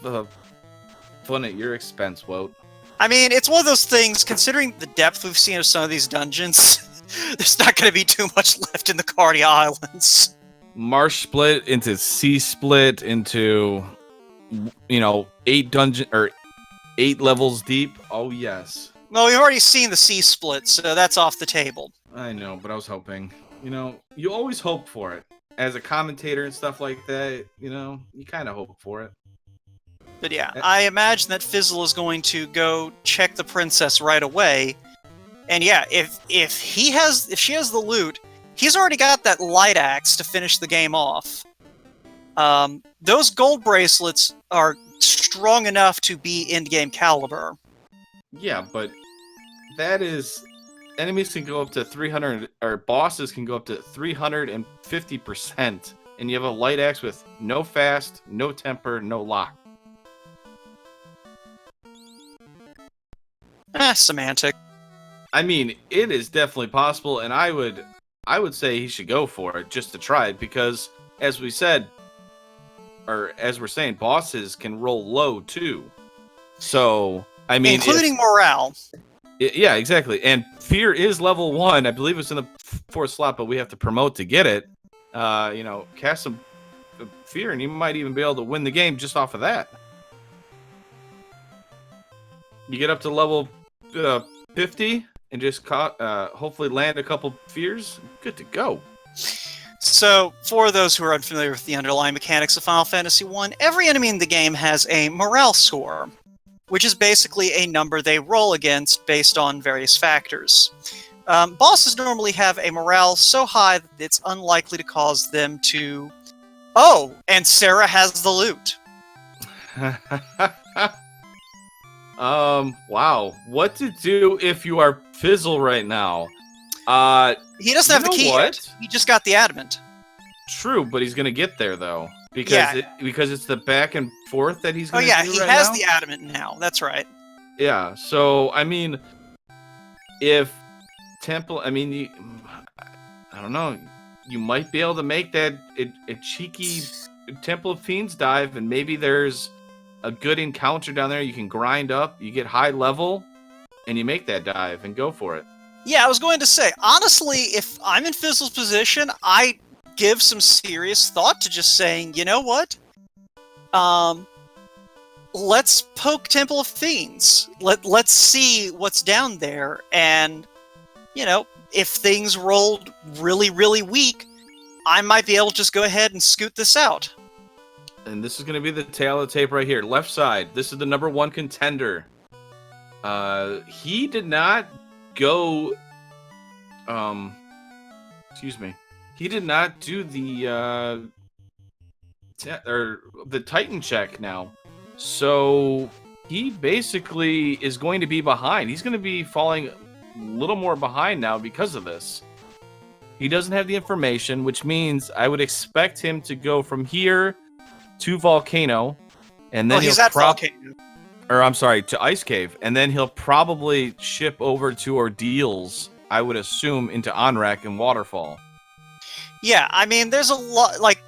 fun at your expense, Wout. I mean, it's one of those things, considering the depth we've seen of some of these dungeons, there's not going to be too much left in the Cardia Islands. Marsh split into Sea split into, 8 levels deep. Oh, yes. Well, we've already seen the Sea split, so that's off the table. I know, but I was hoping. You always hope for it. As a commentator and stuff like that, you kind of hope for it. But yeah, I imagine that Fizzle is going to go check the princess right away. And yeah, if she has the loot, he's already got that light axe to finish the game off. Those gold bracelets are strong enough to be end-game caliber. Yeah, but that is... Enemies can go up to 300, or bosses can go up to 350%, and you have a light axe with no fast, no temper, no lock. Semantic. I mean, it is definitely possible, and I would say he should go for it just to try it, because as we said, or as we're saying, bosses can roll low too. So, I mean, including morale. Yeah, exactly. And fear is level 1. I believe it's in the 4th slot, but we have to promote to get it. Cast some fear, and you might even be able to win the game just off of that. You get up to level 50 and just hopefully land a couple fears. Good to go. So, for those who are unfamiliar with the underlying mechanics of Final Fantasy I, every enemy in the game has a morale score, which is basically a number they roll against based on various factors. Bosses normally have a morale so high that it's unlikely to cause them to... Oh, and Sarah has the loot. Wow. What to do if you are Fizzle right now? He doesn't have the key yet. He just got the adamant. True, but he's gonna get there, though. because it's the back and forth that he's Oh going to yeah, do he right has now? the adamant now. That's right. Yeah. So I mean, if Temple, I mean, I don't know, you might be able to make that a cheeky Temple of Fiends dive, and maybe there's a good encounter down there. You can grind up, you get high level, and you make that dive and go for it. Yeah, I was going to say, honestly, if I'm in Fizzle's position, I give some serious thought to just saying, you know what? Let's poke Temple of Fiends. Let's see what's down there, and if things rolled really, really weak, I might be able to just go ahead and scoot this out. And this is going to be the tail of the tape right here. Left side. This is the number 1 contender. He did not go. Excuse me. He did not do the the Titan check now. So he basically is going to be behind. He's going to be falling a little more behind now because of this. He doesn't have the information, which means I would expect him to go from here to Volcano, and then he's at Volcano. Or I'm sorry, to Ice Cave, and then he'll probably ship over to Ordeals, I would assume, into Onrak and Waterfall. Yeah, I mean, there's a lot, like,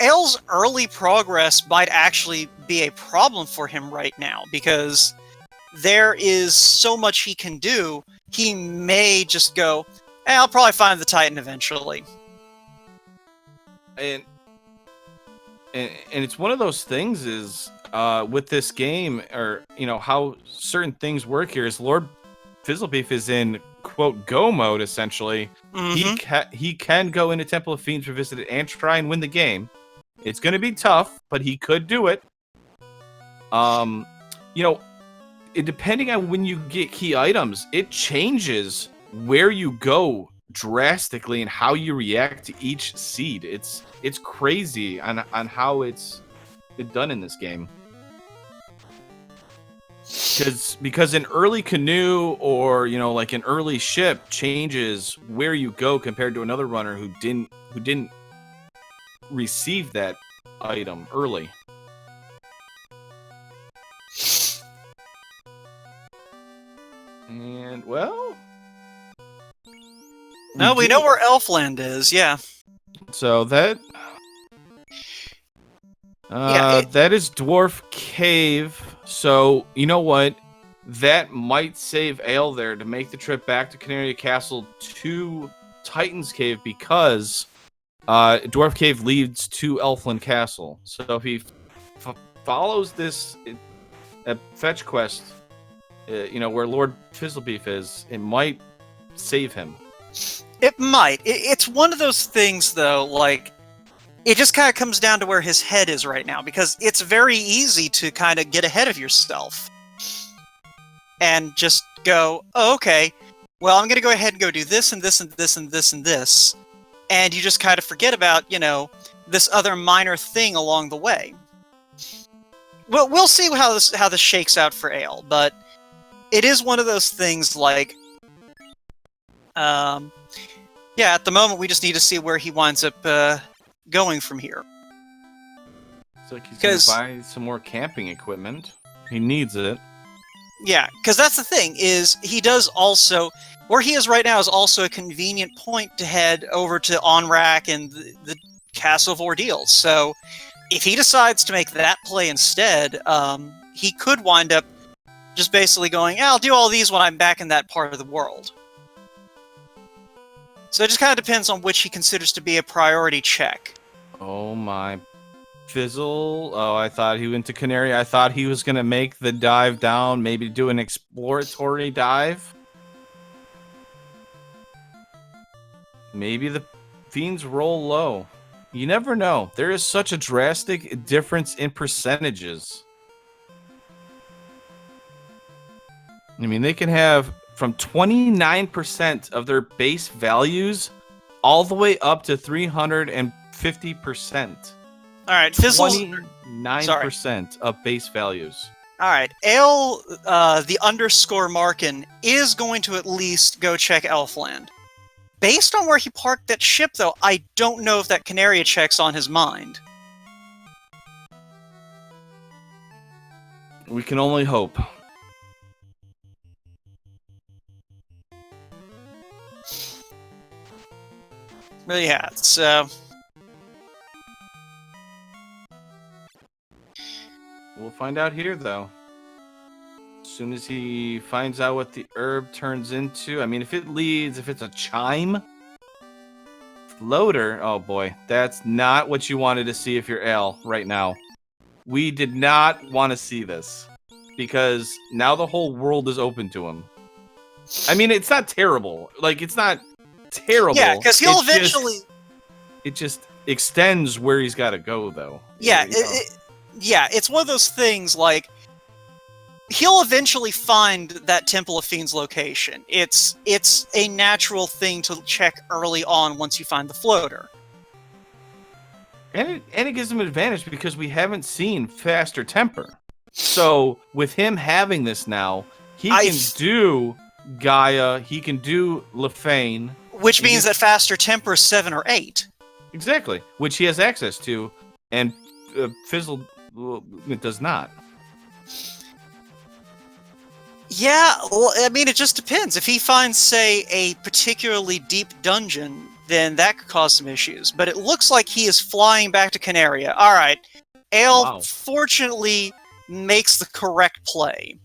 Ael's early progress might actually be a problem for him right now, because there is so much he can do. He may just go, I'll probably find the Titan eventually. And it's one of those things is with this game, or how certain things work here, is LordFizzlebeef is in quote go mode essentially. Mm-hmm. He can go into Temple of Fiends, revisit it, and try and win the game. It's going to be tough, but he could do it. Depending on when you get key items, it changes where you go drastically and how you react to each seed. It's crazy on how it's done in this game. Because an early canoe or like an early ship changes where you go compared to another runner who didn't receive that item early. And well, no, we know where Elfland is. Yeah. So that that is Dwarf Cave. So you know what? That might save Ale there to make the trip back to Canaria Castle to Titan's Cave, because Dwarf Cave leads to Elfland Castle. So if he follows this fetch quest, where LordFizzlebeef is, it might save him. It might. It's one of those things, though, like, it just kind of comes down to where his head is right now, because it's very easy to kind of get ahead of yourself and just go, oh, okay, well, I'm going to go ahead and go do this and this and this and this and this. And you just kind of forget about, this other minor thing along the way. Well, we'll see how this shakes out for Ale, but it is one of those things like, at the moment we just need to see where he winds up going from here. It's like he's going to buy some more camping equipment. He needs it. Yeah, because that's the thing, is he does also... Where he is right now is also a convenient point to head over to Onrak and the Castle of Ordeals. So, if he decides to make that play instead, he could wind up just basically going, I'll do all these when I'm back in that part of the world. So it just kind of depends on which he considers to be a priority check. Oh my... Fizzle. Oh, I thought he went to Canary. I thought he was going to make the dive down, maybe do an exploratory dive. Maybe the Fiends roll low. You never know. There is such a drastic difference in percentages. I mean, they can have from 29% of their base values all the way up to 350%. All right, Fizzle's 29% of base values. All right, Ale, the underscore Markin, is going to at least go check Elfland. Based on where he parked that ship, though, I don't know if that Canaria check's on his mind. We can only hope. But yeah, so... We'll find out here, though. As soon as he finds out what the herb turns into. I mean, if it's a chime... Floater, oh boy, that's not what you wanted to see if you're Al right now. We did not want to see this because now the whole world is open to him. I mean, it's not terrible. Like, it's not terrible. Yeah, because he'll eventually... It just extends where he's got to go, though. Yeah, it's one of those things, like, he'll eventually find that Temple of Fiends location. It's a natural thing to check early on once you find the floater. And it gives him an advantage because we haven't seen faster temper. So with him having this now, he can do Gaia, he can do Lefane. Which means that faster temper is 7 or 8. Exactly, which he has access to, and Fizzle does not. Yeah, well, I mean, it just depends. If he finds, say, a particularly deep dungeon, then that could cause some issues. But it looks like he is flying back to Canaria. All right. Ale, fortunately, makes the correct play.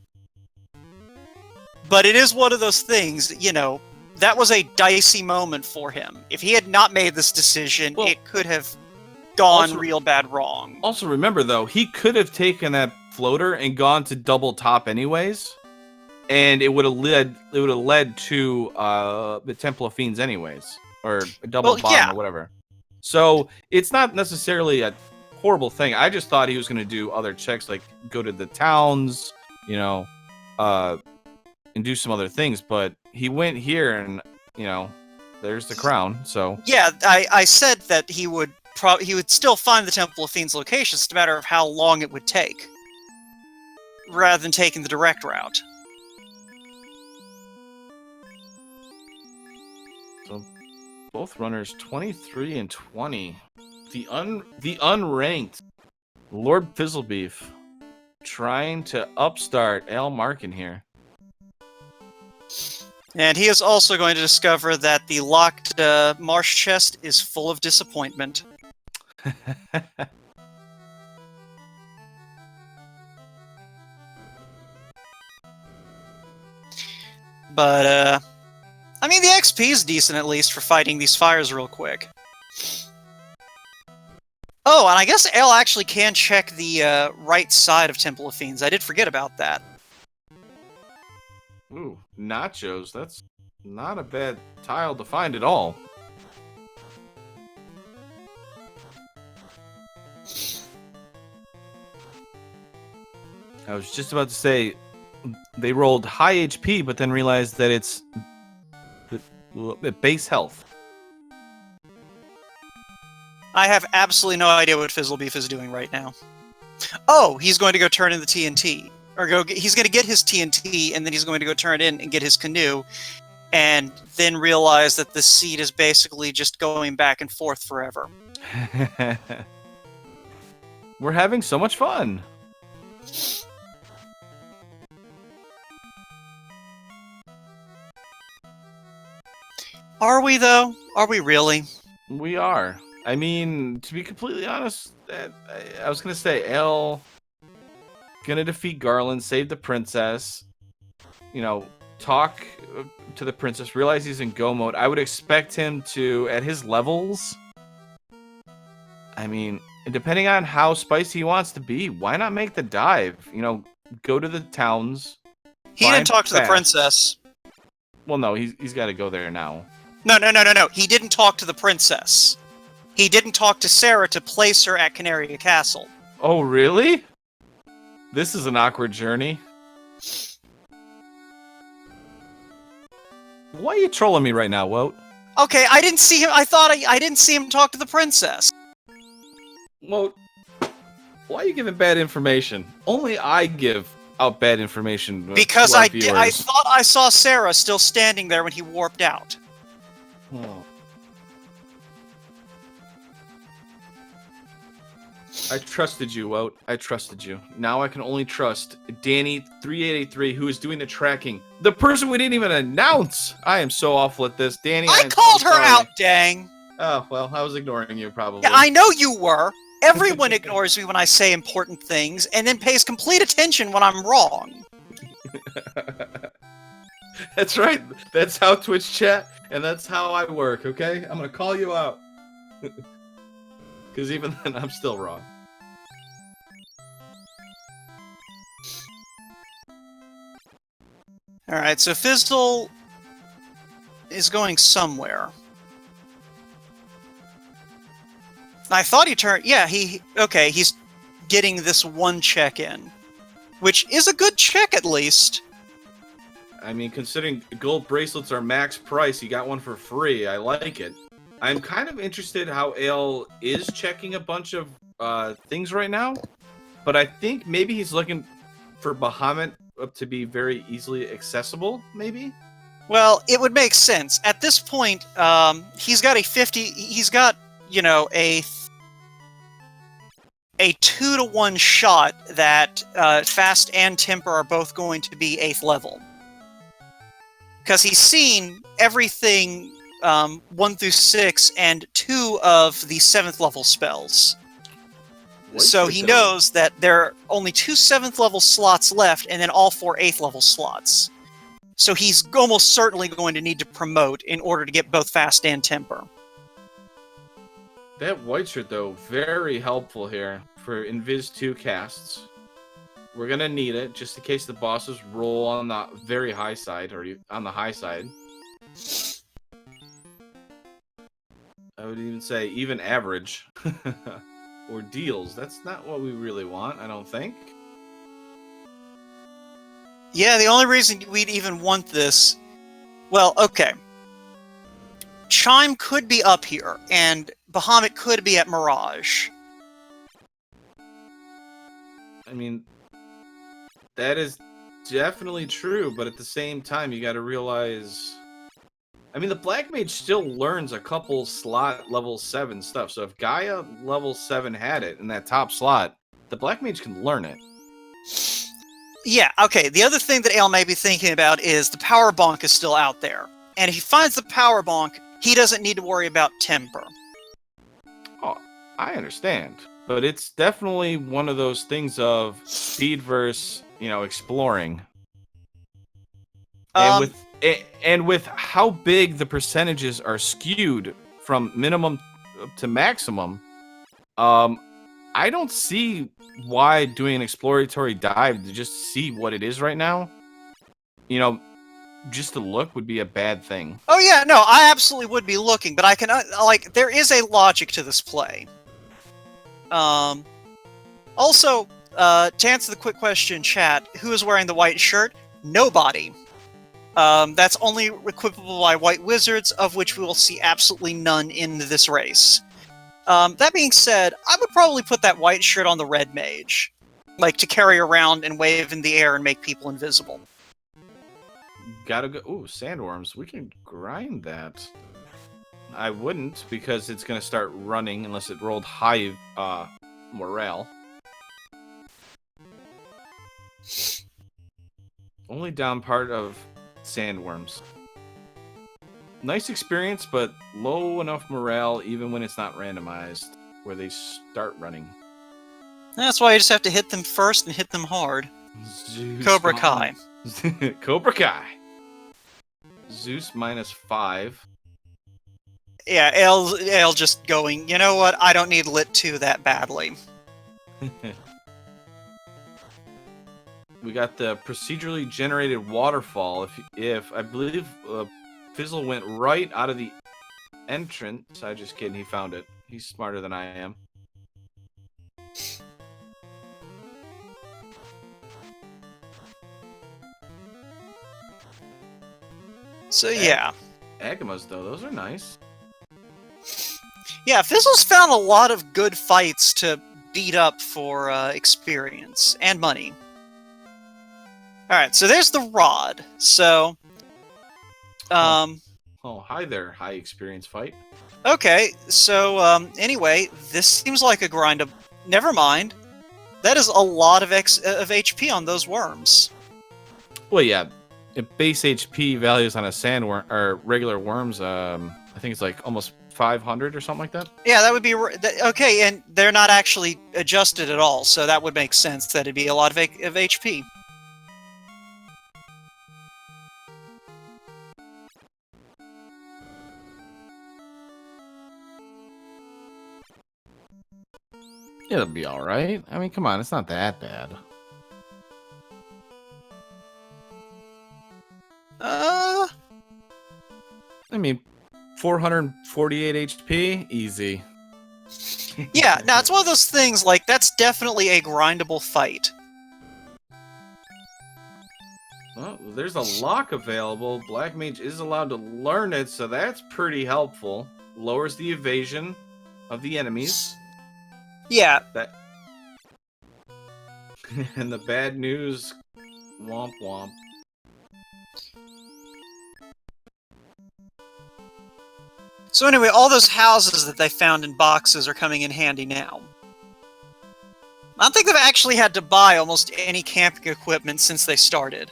But it is one of those things, you know, that was a dicey moment for him. If he had not made this decision, it could have gone real bad wrong. Also, remember, though, he could have taken that floater and gone to double top anyways. And it would have led to the Temple of Fiends anyways, or a double bottom or whatever. So it's not necessarily a horrible thing. I just thought he was going to do other checks, like go to the towns, you know, and do some other things. But he went here, and you know, there's the crown. So yeah, I said that he would still find the Temple of Fiends location. It's just a matter of how long it would take, rather than taking the direct route. So both runners 23 and 20. The unranked LordFizzlebeef trying to upstart Al Markin here. And he is also going to discover that the locked marsh chest is full of disappointment. But, I mean, the XP is decent, at least, for fighting these fires real quick. Oh, and I guess Al actually can check the right side of Temple of Fiends. I did forget about that. Ooh, nachos. That's not a bad tile to find at all. I was just about to say they rolled high HP, but then realized that it's base health. I have absolutely no idea what Fizzlebeef is doing right now. Oh, he's going to go turn in the TNT. He's going to get his TNT, and then he's going to go turn it in and get his canoe, and then realize that the seed is basically just going back and forth forever. We're having so much fun. Are we, though? Are we really? We are. I mean, to be completely honest, I was going to say, Al going to defeat Garland, save the princess, you know, talk to the princess, realize he's in go mode. I would expect him to, at his levels, I mean, depending on how spicy he wants to be, why not make the dive? You know, go to the towns. He didn't talk to the princess. Well, no, he's got to go there now. No. He didn't talk to the princess. He didn't talk to Sarah to place her at Canaria Castle. Oh, really? This is an awkward journey. Why are you trolling me right now, Wout? Okay, I didn't see him. I thought I didn't see him talk to the princess. Wout, why are you giving bad information? Only I give out bad information. Because I thought I saw Sarah still standing there when he warped out. Oh. I trusted you, Wout. I trusted you. Now I can only trust Danny3883, who is doing the tracking. The person we didn't even announce. I am so awful at this. Danny, I am called so her sorry. out, dang. Oh, well, I was ignoring you, probably. Yeah, I know you were. Everyone ignores me when I say important things, and then pays complete attention when I'm wrong. That's right. That's how Twitch chat, and that's how I work, okay? I'm going to call you out. Because even then, I'm still wrong. Alright, so Fizzle is going somewhere. I thought he turned... Yeah, okay, he's getting this one check-in. Which is a good check, at least. I mean, considering gold bracelets are max price, you got one for free. I like it. I'm kind of interested how Ale is checking a bunch of things right now. But I think maybe he's looking for Bahamut to be very easily accessible, maybe? Well, it would make sense. At this point, he's got a 50... He's got, you know, a 2-to-1 shot that Fast and Temper are both going to be 8th level. Because he's seen everything 1 through 6 and 2 of the 7th level spells. So he knows that there are only 2 7th level slots left, and then all 4 8th level slots. So he's almost certainly going to need to promote in order to get both Fast and Temper. That white shirt, though, very helpful here for Invis 2 casts. We're going to need it just in case the bosses roll on the very high side, or on the high side. I would even say even average. Or deals. That's not what we really want, I don't think. Yeah, the only reason we'd even want this... Well, okay. Chime could be up here, and Bahamut could be at Mirage. I mean, that is definitely true, but at the same time, you got to realize... I mean, the Black Mage still learns a couple slot level 7 stuff, so if Gaia level 7 had it in that top slot, the Black Mage can learn it. Yeah, okay, the other thing that Ale may be thinking about is the Power Bonk is still out there. And if he finds the Power Bonk, he doesn't need to worry about Temper. Oh, I understand. But it's definitely one of those things of speed versus, you know, exploring. And with how big the percentages are skewed from minimum to maximum, I don't see why doing an exploratory dive to just see what it is right now, you know, just to look would be a bad thing. Oh yeah, no, I absolutely would be looking, but I can, like, there is a logic to this play. Also, to answer the quick question, chat, who is wearing the white shirt? Nobody. That's only equipable by white wizards, of which we will see absolutely none in this race. That being said, I would probably put that white shirt on the red mage. Like, to carry around and wave in the air and make people invisible. Gotta go. Ooh, sandworms. We can grind that. I wouldn't, because it's going to start running unless it rolled high morale. Only down part of sandworms. Nice experience, but low enough morale even when it's not randomized, where they start running. That's why you just have to hit them first and hit them hard. Zeus Cobra Kai. Cobra Kai. Zeus -5. Yeah, Ale just going, you know what, I don't need Lit 2 that badly. We got the procedurally generated waterfall. If I believe Fizzle went right out of the entrance. I'm just kidding, he found it. He's smarter than I am. So yeah. Agamas, though, those are nice. Yeah, Fizzle's found a lot of good fights to beat up for experience and money. Alright, so there's the rod. So, Oh, hi there, high experience fight. okay, so, anyway, this seems like a never mind. That is a lot of HP on those worms. Well, yeah, base HP values on a sandworm or regular worms. I think it's like almost 500 or something like that. Yeah, that would be okay, and they're not actually adjusted at all, so that would make sense that it'd be a lot of HP. It'll be all right. I mean, come on, it's not that bad. I mean, 448 HP, easy. Yeah, now it's one of those things, like, that's definitely a grindable fight. Well, there's a lock available. Black Mage is allowed to learn it, so that's pretty helpful. Lowers the evasion of the enemies. Yeah. And the bad news, womp womp. So anyway, all those houses that they found in boxes are coming in handy now. I don't think they've actually had to buy almost any camping equipment since they started.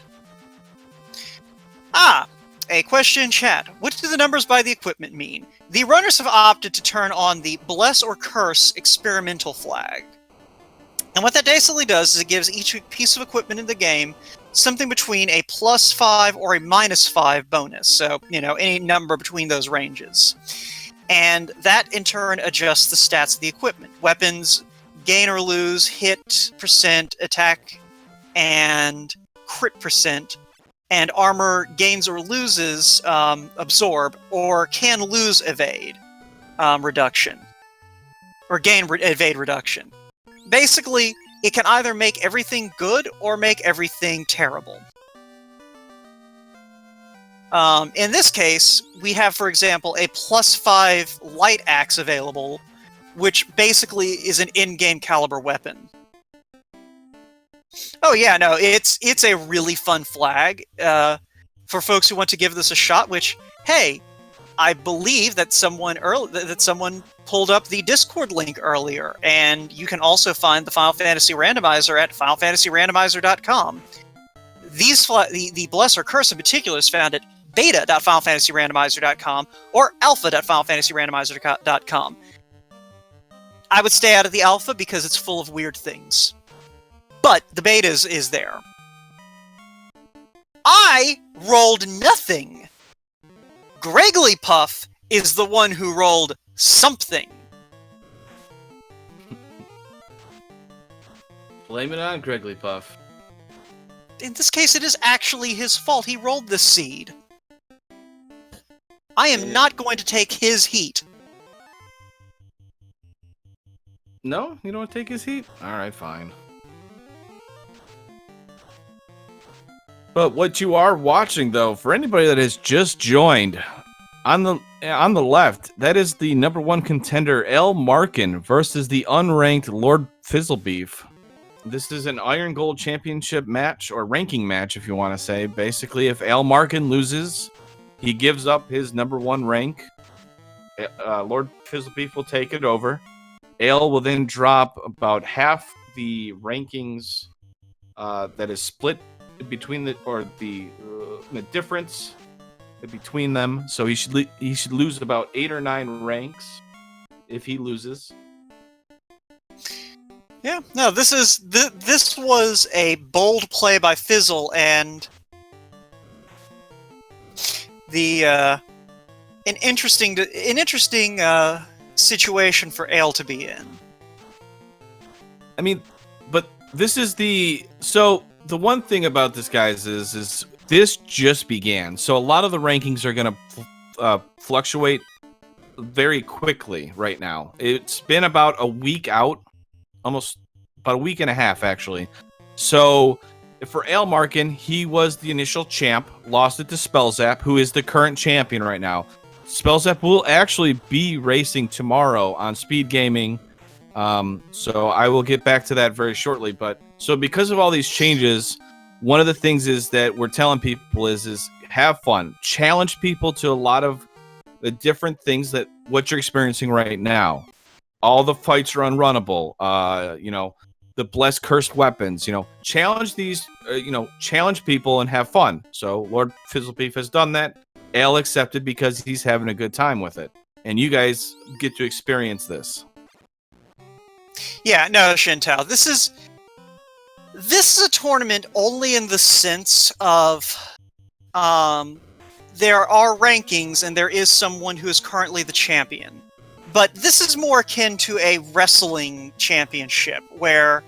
A question in chat. What do the numbers by the equipment mean? The runners have opted to turn on the Bless or Curse experimental flag. And what that basically does is it gives each piece of equipment in the game something between a +5 or a -5 bonus. So, any number between those ranges. And that, in turn, adjusts the stats of the equipment. Weapons gain or lose hit %, attack, and crit %. And armor gains or loses absorb, or can lose evade reduction. Or gain evade reduction. Basically, it can either make everything good or make everything terrible. In this case, we have, for example, a +5 light axe available, which basically is an in-game caliber weapon. Oh yeah, no, it's a really fun flag for folks who want to give this a shot. Which, hey, I believe that someone pulled up the Discord link earlier, and you can also find the Final Fantasy Randomizer at FinalFantasyRandomizer.com. The Bless or Curse in particular is found at beta.FinalFantasyRandomizer.com or alpha.FinalFantasyRandomizer.com. I would stay out of the alpha because it's full of weird things. But the beta is there. I rolled nothing. Gregglypuff is the one who rolled something. Blame it on Gregglypuff. In this case, it is actually his fault. He rolled the seed. I am not going to take his heat. No? You don't want to take his heat? Alright, fine. But what you are watching, though, for anybody that has just joined, on the left, that is the #1 contender, L. Markin, versus the unranked LordFizzlebeef. This is an Iron Gold Championship match, or ranking match, if you want to say. Basically, if L. Markin loses, he gives up his #1 rank. LordFizzlebeef will take it over. Ale will then drop about half the rankings that is split between the difference between them. So he should lose about 8 or 9 ranks if he loses. Yeah, no, this was a bold play by Fizzle, and an interesting situation for Ale to be in. I mean, but this is the one thing about this, guys, is this just began. So a lot of the rankings are going to fluctuate very quickly right now. It's been about a week out, almost about a week and a half, actually. So for Ale Markin, he was the initial champ, lost it to Spellzap, who is the current champion right now. Spellzap will actually be racing tomorrow on Speed Gaming. So I will get back to that very shortly. But so because of all these changes, one of the things is that we're telling people is have fun, challenge people to a lot of the different things that what you're experiencing right now. all the fights are unrunnable. The blessed cursed weapons. Challenge these. Challenge people and have fun. So Lord Fizzlebeef has done that. Ale accepted because he's having a good time with it, and you guys get to experience this. Yeah, no, Shintel. This is a tournament only in the sense of there are rankings and there is someone who is currently the champion. But this is more akin to a wrestling championship, where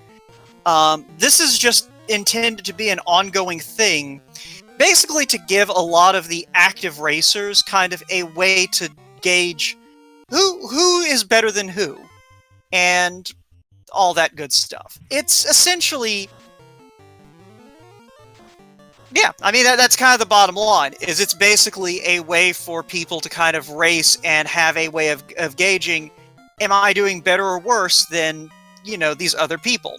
this is just intended to be an ongoing thing, basically to give a lot of the active racers kind of a way to gauge who is better than who, and all that good stuff. It's essentially... Yeah, I mean, that's kind of the bottom line, is it's basically a way for people to kind of race and have a way of gauging, am I doing better or worse than, these other people?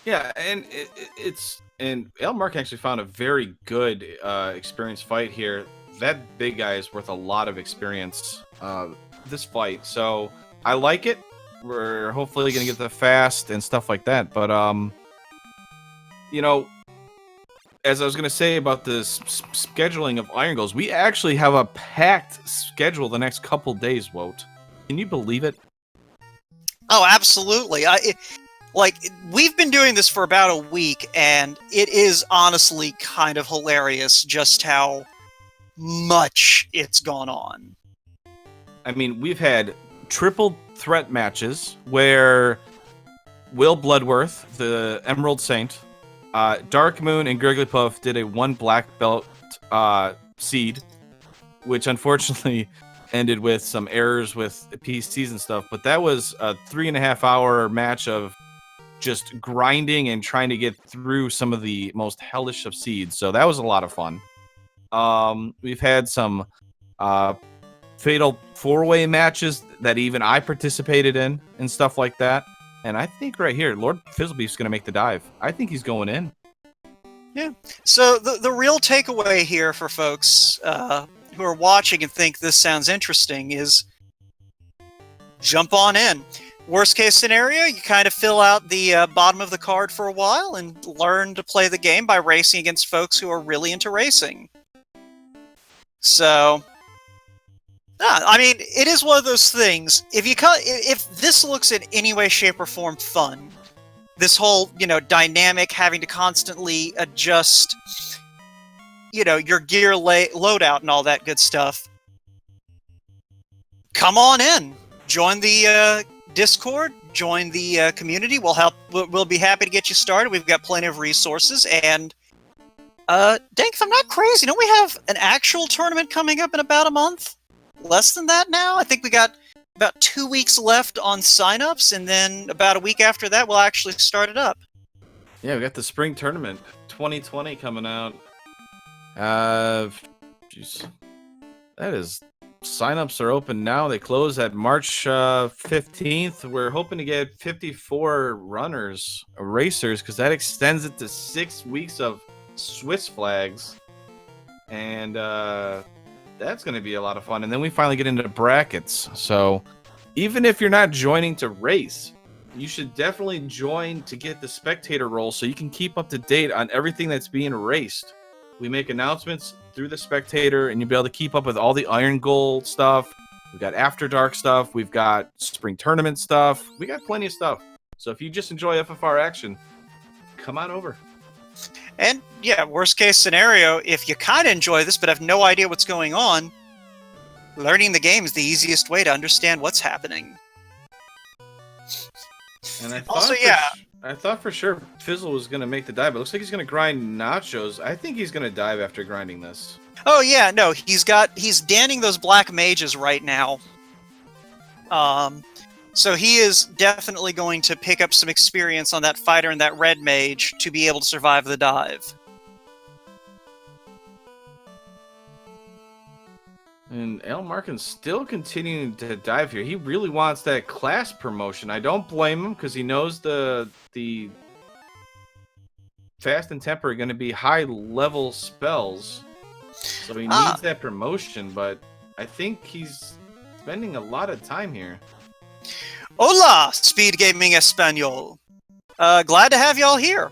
Yeah, and and El Mark actually found a very good experienced fight here. That big guy is worth a lot of experience, this fight. So I like it. We're hopefully going to get the fast and stuff like that. But, as I was going to say about the scheduling of Irongols, we actually have a packed schedule the next couple days, Wout. Can you believe it? Oh, absolutely. We've been doing this for about a week, and it is honestly kind of hilarious just how much it's gone on. I mean, we've had triple threat matches where Will Bloodworth, the Emerald Saint, Dark Moon, and Gurglypuff did a 1 black belt seed, which unfortunately ended with some errors with PCs and stuff. But that was a 3.5-hour match of just grinding and trying to get through some of the most hellish of seeds. So that was a lot of fun. We've had some fatal 4-way matches that even I participated in and stuff like that. And I think right here, Lord Fizzlebeef's going to make the dive. I think he's going in. Yeah. So the real takeaway here for folks who are watching and think this sounds interesting is jump on in. Worst case scenario, you kind of fill out the bottom of the card for a while and learn to play the game by racing against folks who are really into racing. So... I mean, it is one of those things. If this looks in any way, shape, or form fun, this whole dynamic, having to constantly adjust, your gear loadout and all that good stuff. Come on in, join the Discord, join the community. We'll be happy to get you started. We've got plenty of resources, and dang, if I'm not crazy, don't we have an actual tournament coming up in about a month? Less than that now? I think we got about 2 weeks left on signups, and then about a week after that, we'll actually start it up. Yeah, we got the spring tournament 2020 coming out. Jeez. Signups are open now. They close at March 15th. We're hoping to get 54 racers, because that extends it to 6 weeks of Swiss flags. And, that's going to be a lot of fun. And then we finally get into brackets. So even if you're not joining to race, you should definitely join to get the spectator role so you can keep up to date on everything that's being raced. We make announcements through the spectator, and you'll be able to keep up with all the Irongol stuff. We've got After Dark stuff. We've got spring tournament stuff. We got plenty of stuff. So if you just enjoy FFR action, come on over. And yeah, worst case scenario, if you kind of enjoy this but have no idea what's going on, learning the game is the easiest way to understand what's happening. And I Also, yeah. I thought for sure Fizzle was going to make the dive, but it looks like he's going to grind nachos. I think he's going to dive after grinding this. Oh yeah, no, he's danning those black mages right now. So he is definitely going to pick up some experience on that fighter and that red mage to be able to survive the dive. And El Markin's still continuing to dive here. He really wants that class promotion. I don't blame him, because he knows the fast and temper are going to be high level spells. So he needs that promotion, but I think he's spending a lot of time here. Hola, Speed Gaming Espanol. Glad to have y'all here.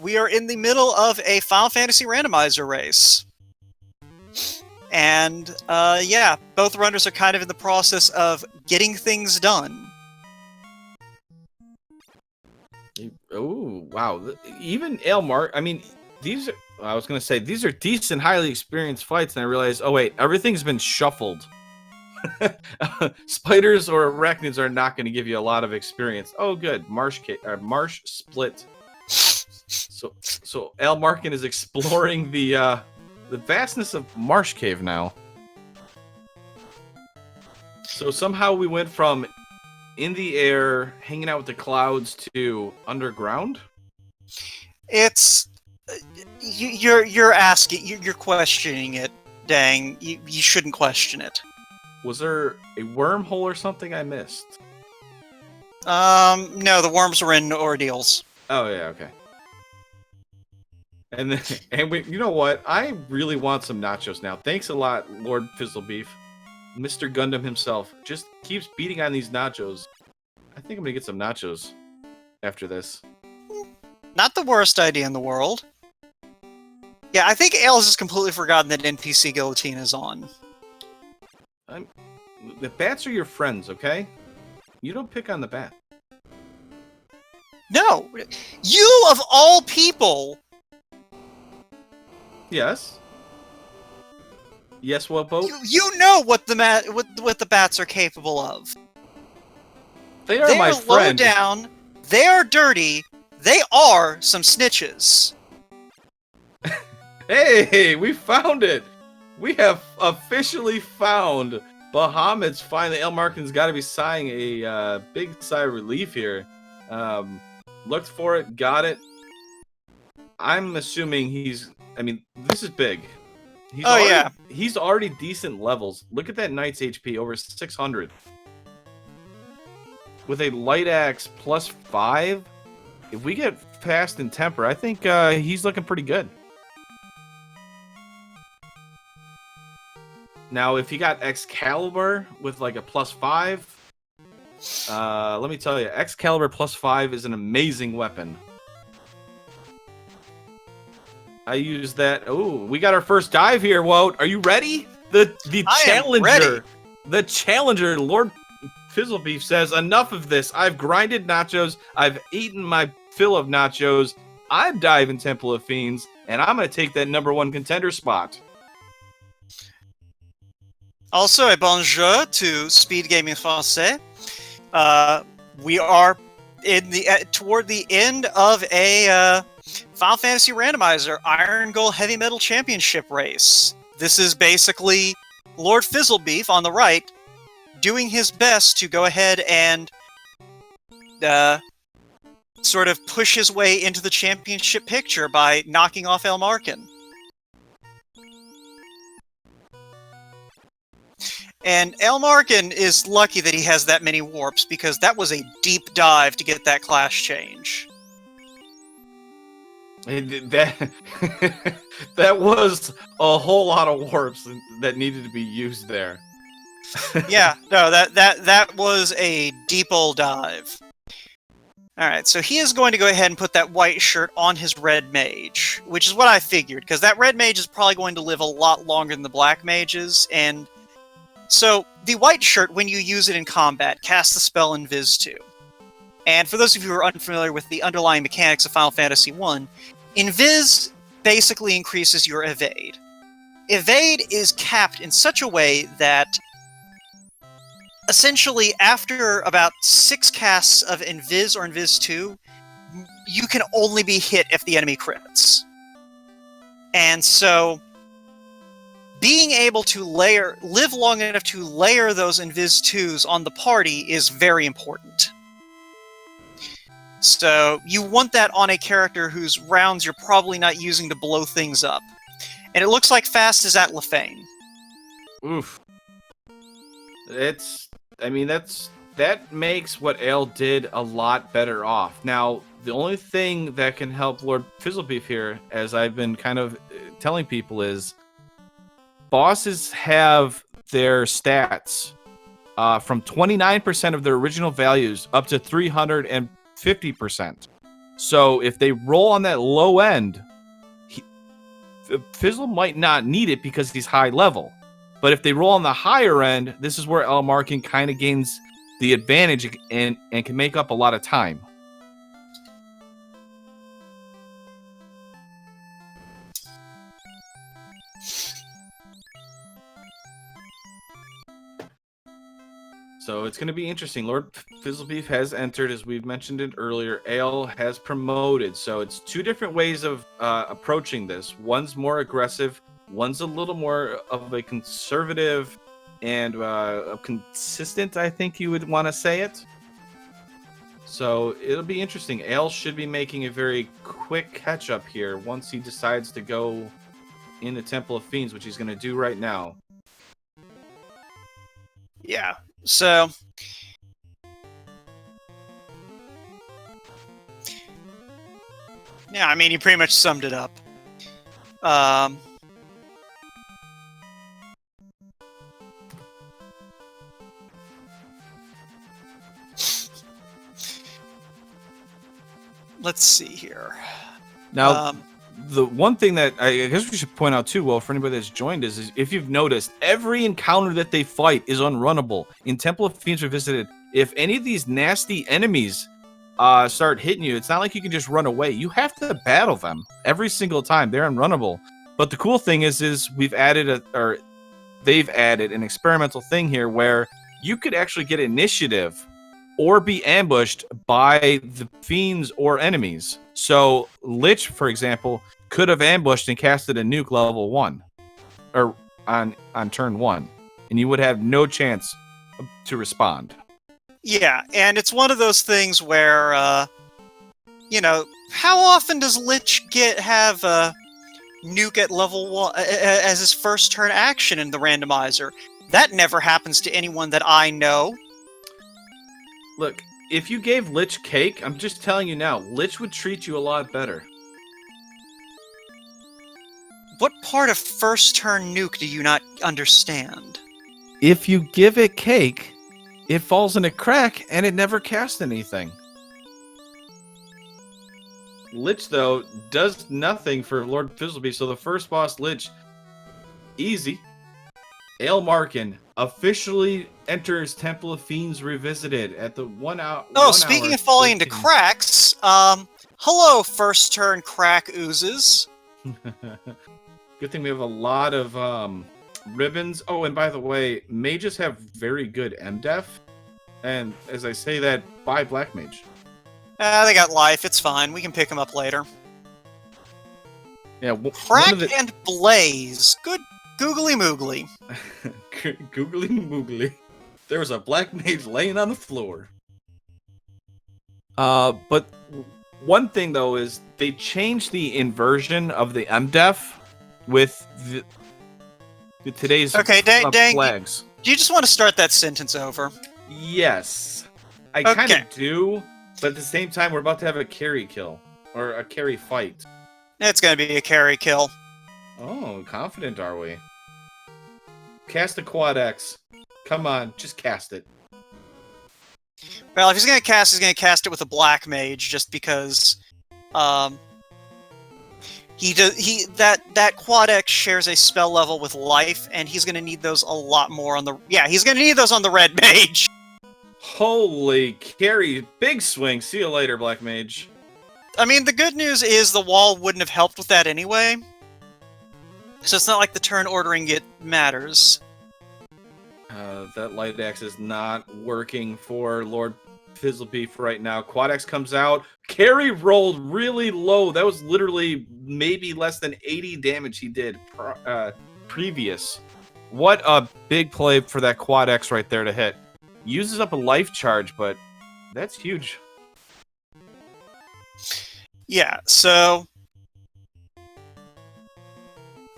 We are in the middle of a Final Fantasy randomizer race. And, yeah, both runners are kind of in the process of getting things done. Oh, wow. Even Elmark, I mean, these are, I was going to say, these are decent, highly experienced fights, and I realized, oh wait, everything's been shuffled. Spiders or arachnids are not going to give you a lot of experience. Oh, good. Marsh split. So Elmarkin is exploring the vastness of Marsh Cave now. So somehow we went from in the air, hanging out with the clouds, to underground. It's you're asking, you're questioning it. Dang, you shouldn't question it. Was there a wormhole or something I missed? No, the worms were in ordeals. Oh yeah, okay. And then, you know what? I really want some nachos now. Thanks a lot, Lord Fizzlebeef. Mr. Gundam himself just keeps beating on these nachos. I think I'm gonna get some nachos after this. Not the worst idea in the world. Yeah, I think Ale has just completely forgotten that NPC Guillotine is on. The bats are your friends, okay? You don't pick on the bat. No! You, of all people! Yes? Yes, what boat? You know what the bats are capable of. They are my my friend. They are low down, they are dirty, they are some snitches. Hey, we found it! We have officially found Bahamut's finally. Elmarkin's got to be sighing a big sigh of relief here. Looked for it, got it. I'm assuming he's... I mean, this is big. He's already decent levels. Look at that Knight's HP, over 600. With a light axe plus 5, if we get fast in temper, I think he's looking pretty good. Now, if he got Excalibur with like a plus 5, let me tell you, Excalibur plus 5 is an amazing weapon. I use that. Oh, we got our first dive here, Wout. Are you ready? The challenger, the challenger, Lord Fizzlebeef says, enough of this. I've grinded nachos. I've eaten my fill of nachos. I'm diving Temple of Fiends, and I'm going to take that #1 contender spot. Also, a bonjour to Speed Gaming Français. We are in the toward the end of a Final Fantasy Randomizer Irongol Heavy Metal Championship race. This is basically Lord Fizzlebeef on the right doing his best to go ahead and sort of push his way into the championship picture by knocking off Elmarkin. And Elmarkin is lucky that he has that many warps, because that was a deep dive to get that class change. That was a whole lot of warps that needed to be used there. Yeah, no, that was a deep old dive. Alright, so he is going to go ahead and put that white shirt on his red mage, which is what I figured, because that red mage is probably going to live a lot longer than the black mages, and so the white shirt, when you use it in combat, casts the spell Invis 2. And for those of you who are unfamiliar with the underlying mechanics of Final Fantasy I, Invis basically increases your evade. Evade is capped in such a way that essentially after about 6 casts of Invis or Invis 2, you can only be hit if the enemy crits. And so being able to live long enough to layer those Invis 2s on the party is very important. So you want that on a character whose rounds you're probably not using to blow things up. And it looks like Fast is at Lefane. Oof. That makes what Ale did a lot better off. Now, the only thing that can help Lord Fizzlebeef here, as I've been kind of telling people, is bosses have their stats from 29% of their original values up to 350%. So if they roll on that low end, Fizzle might not need it because he's high level. But if they roll on the higher end, this is where El Markin kind of gains the advantage and can make up a lot of time. So it's going to be interesting. LordFizzlebeef has entered, as we've mentioned it earlier. Ale has promoted. So it's two different ways of approaching this. One's more aggressive. One's a little more of a conservative and consistent, I think you would want to say it. So it'll be interesting. Ale should be making a very quick catch-up here once he decides to go in the Temple of Fiends, which he's going to do right now. Yeah. So, yeah, I mean, you pretty much summed it up. Let's see here. Now, the one thing that I guess we should point out too, well, for anybody that's joined us, is if you've noticed, every encounter that they fight is unrunnable. In Temple of Fiends Revisited, if any of these nasty enemies start hitting you, it's not like you can just run away. You have to battle them every single time. They're unrunnable. But the cool thing is we've added they've added an experimental thing here where you could actually get initiative or be ambushed by the fiends or enemies. So Lich, for example, could have ambushed and casted a nuke level 1 or on turn 1, and you would have no chance to respond. Yeah, and it's one of those things where you know, how often does Lich have a nuke at level 1 as his first turn action in the randomizer? That never happens to anyone that I know. Look, if you gave Lich cake, I'm just telling you now, Lich would treat you a lot better. What part of first turn nuke do you not understand? If you give it cake, it falls in a crack and it never casts anything. Lich, though, does nothing for LordFizzlebeef, so the first boss, Lich, easy. Ale Markin officially enters Temple of Fiends Revisited at the 1 hour. Oh, speaking of falling into cracks, hello, first turn crack oozes. Good thing we have a lot of ribbons. Oh, and by the way, mages have very good MDef. And as I say that, buy Black Mage. They got life, it's fine. We can pick them up later. Yeah, Crack and Blaze. Good googly moogly. Googly moogly. There was a Black Mage laying on the floor. But one thing, though, is they changed the inversion of the MDef with today's flags. Do you just want to start that sentence over? Yes. I kind of do, but at the same time, we're about to have a carry kill. Or a carry fight. It's going to be a carry kill. Oh, confident are we? Cast a Quad X. Come on, just cast it. Well, if he's going to cast it with a Black Mage, just because that Quad X shares a spell level with life, and he's going to need those a lot more on the... Yeah, he's going to need those on the Red Mage. Holy carry. Big swing. See you later, Black Mage. I mean, the good news is the wall wouldn't have helped with that anyway. So it's not like the turn ordering it matters. That light axe is not working for LordFizzlebeef right now. Quad X comes out. Carry rolled really low. That was literally maybe less than 80 damage he did previous. What a big play for that Quad X right there to hit. Uses up a life charge, but that's huge. Yeah, so...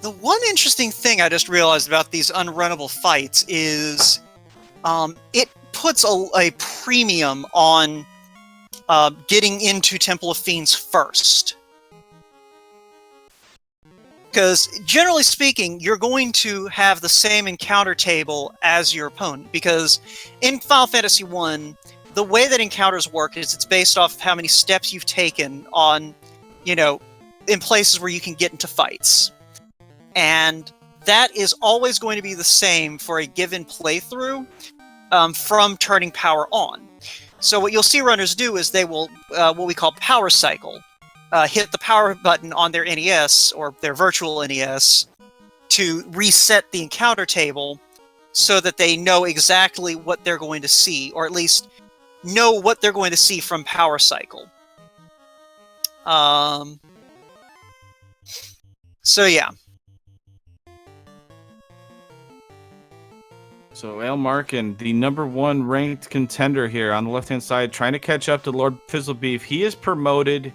The one interesting thing I just realized about these unrunnable fights is it puts a premium on getting into Temple of Fiends first. Because generally speaking, you're going to have the same encounter table as your opponent. Because in Final Fantasy I, the way that encounters work is it's based off of how many steps you've taken on, in places where you can get into fights. And that is always going to be the same for a given playthrough from turning power on. So what you'll see runners do is they will, what we call power cycle, hit the power button on their NES or their virtual NES to reset the encounter table so that they know exactly what they're going to see, or at least know what they're going to see from power cycle. So yeah. So Ailmarkin, the #1 ranked contender here on the left-hand side, trying to catch up to Lord Fizzlebeef. He is promoted.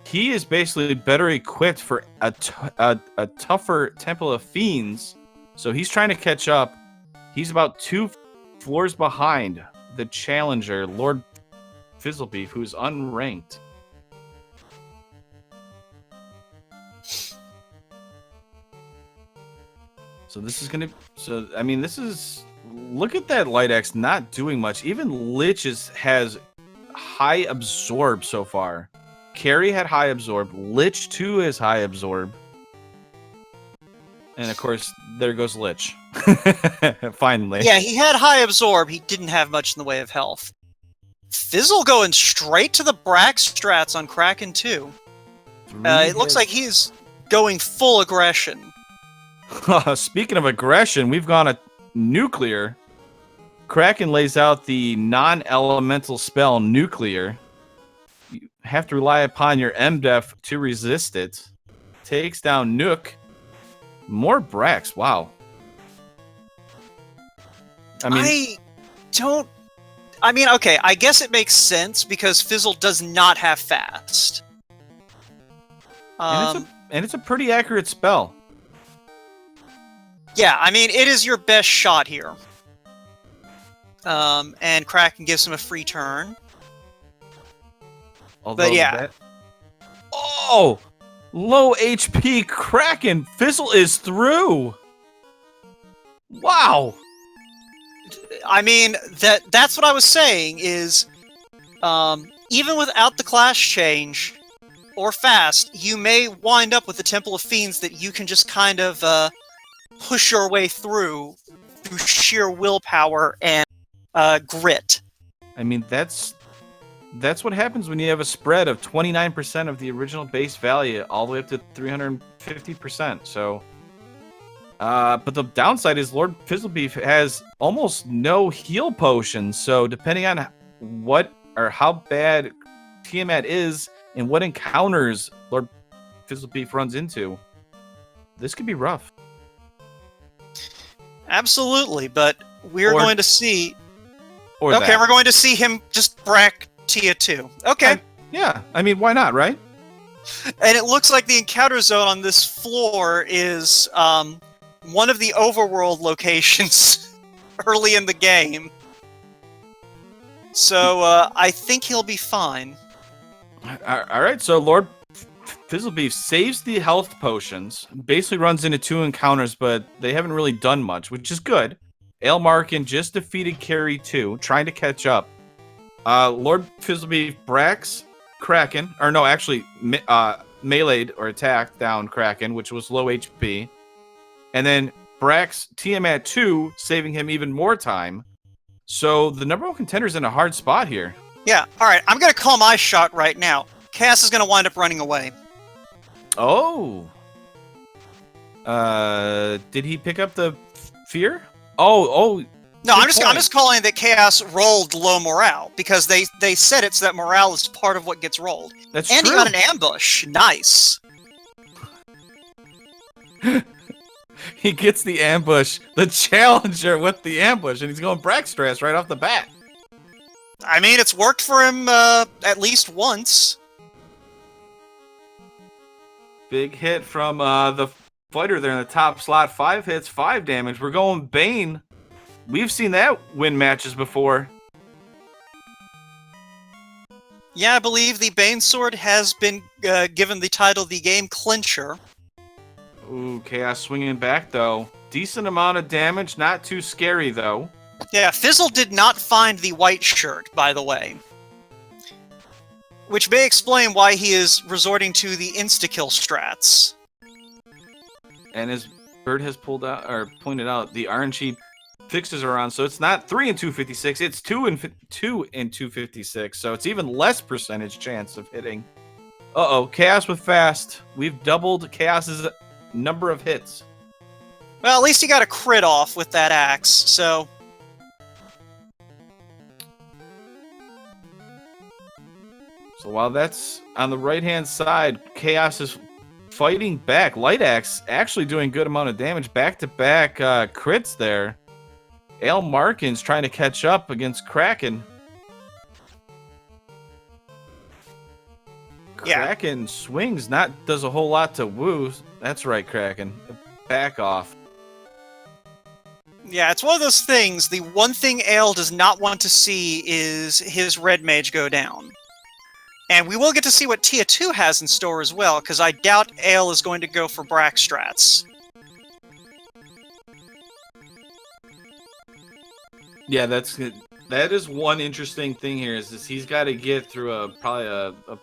He is basically better equipped for a tougher Temple of Fiends. So he's trying to catch up. He's about 2 floors behind the challenger, Lord Fizzlebeef, who's unranked. So this is going to... Look at that Light Axe not doing much. Even Lich has high absorb so far. Carrie had high absorb. Lich too is high absorb. And of course, there goes Lich. Finally. Yeah, he had high absorb. He didn't have much in the way of health. Fizzle going straight to the Brack strats on Kraken too. It looks like he's going full aggression. Speaking of aggression, we've gone a nuclear. Kraken lays out the non-elemental spell nuclear. You have to rely upon your MDef to resist it. Takes down Nook. More Bracks. Wow. Okay, I guess it makes sense because Fizzle does not have fast. And it's a pretty accurate spell. Yeah, it is your best shot here. And Kraken gives him a free turn. Although but yeah. Oh! Low HP Kraken! Fizzle is through! Wow! That's what I was saying is, even without the class change, or fast, you may wind up with the Temple of Fiends that you can just kind of, push your way through sheer willpower and grit. That's what happens when you have a spread of 29% of the original base value all the way up to 350%. So, but the downside is Lord Fizzlebeef has almost no heal potions. So depending on what or how bad Tiamat is and what encounters Lord Fizzlebeef runs into, this could be rough. Absolutely, but we're going to see... We're going to see him just Brack Tia 2. Okay. Yeah, why not, right? And it looks like the encounter zone on this floor is one of the overworld locations early in the game. So I think he'll be fine. All right, so Lord Fizzlebeef saves the health potions, basically runs into 2 encounters, but they haven't really done much, which is good. Ailmarkin just defeated Carrie 2, trying to catch up. Lord Fizzlebeef bracks Kraken, or no, actually meleeed or attacked down Kraken, which was low HP. And then bracks Tiamat 2, saving him even more time. So the #1 contender's in a hard spot here. Yeah, alright, I'm going to call my shot right now. Cass is going to wind up running away. Oh. Did he pick up the fear? Oh. No, I'm just calling that Chaos rolled low morale because they said it so that morale is part of what gets rolled. That's and true. He got an ambush. Nice. He gets the ambush, the challenger with the ambush, and he's going Brack stress right off the bat. It's worked for him at least once. Big hit from the fighter there in the top slot. 5 hits, 5 damage. We're going Bane. We've seen that win matches before. Yeah, I believe the Bane Sword has been given the title the Game Clincher. Ooh, Chaos swinging back, though. Decent amount of damage, not too scary, though. Yeah, Fizzle did not find the white shirt, by the way. Which may explain why he is resorting to the insta-kill strats. And as Bird has pointed out, the RNG fixes are on, so it's not 3 and 256, it's 2 and 256, so it's even less percentage chance of hitting. Uh-oh, Chaos with fast. We've doubled Chaos's number of hits. Well, at least he got a crit off with that axe, so... So while that's on the right-hand side, Chaos is fighting back. Light Axe actually doing a good amount of damage. Back-to-back crits there. Ale Markin's trying to catch up against Kraken. Yeah. Kraken swings, does a whole lot to woo. That's right, Kraken. Back off. Yeah, it's one of those things. The one thing Ale does not want to see is his red mage go down. And we will get to see what Tia 2 has in store as well, because I doubt Ale is going to go for Brack strats. Yeah, that is one interesting thing here, is he's got to get through probably a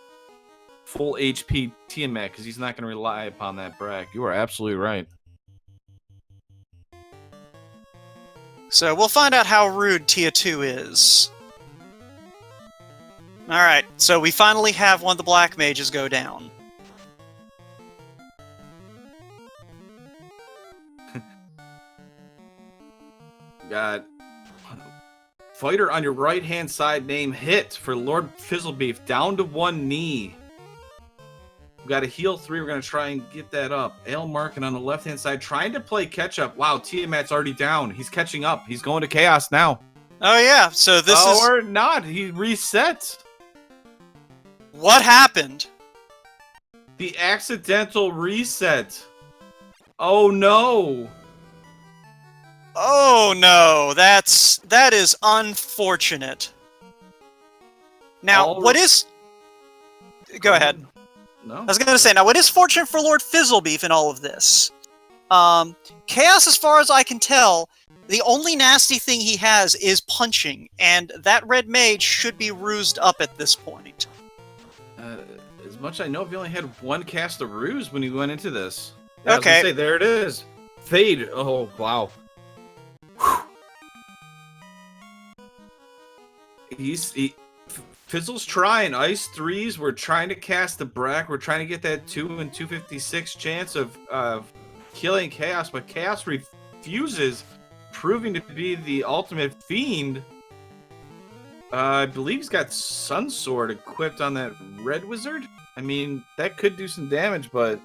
full HP Tiamat, because he's not going to rely upon that Brack. You are absolutely right. So we'll find out how rude Tia 2 is. Alright, so we finally have one of the black mages go down. Got fighter on your right-hand side name hit for LordFizzlebeef, down to one knee. We got a heal 3. We're going to try and get that up. Ale Markin on the left-hand side trying to play catch-up. Wow, Tiamat's already down. He's catching up. He's going to Chaos now. Oh yeah, so this is... Or not. He resets. What happened? The accidental reset. Oh no. Oh no, that is unfortunate. Now, what is... Go ahead. No. I was going to say, now what is fortunate for LordFizzlebeef in all of this? Chaos, as far as I can tell, the only nasty thing he has is punching, and that red mage should be rused up at this point. As much as I know, he only had one cast of ruse when he went into this. Yeah, Okay. I was gonna say, there it is. Fade. Oh, wow. Fizzle's trying. Ice 3s. We're trying to cast the Brack. We're trying to get that 2 and 256 chance of killing Chaos, but Chaos refuses, proving to be the ultimate fiend. I believe he's got Sun Sword equipped on that Red Wizard. I mean, that could do some damage, but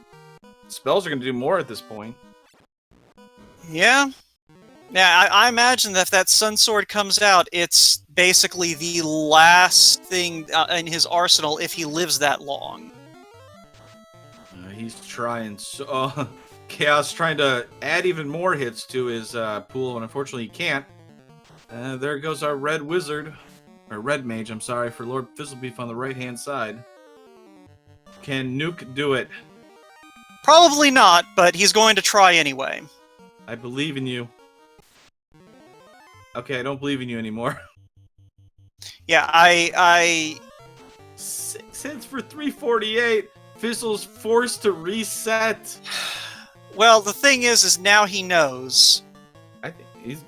spells are going to do more at this point. Yeah. Yeah, I imagine that if that Sun Sword comes out, it's basically the last thing in his arsenal if he lives that long. He's trying so... Chaos trying to add even more hits to his pool, and unfortunately he can't. There goes our Red Wizard. Or Red Mage, I'm sorry, for LordFizzlebeef on the right-hand side. Can Nuke do it? Probably not, but he's going to try anyway. I believe in you. Okay, I don't believe in you anymore. Yeah, I... 6 hits for 348. Fizzle's forced to reset. Well, the thing is now he knows. I think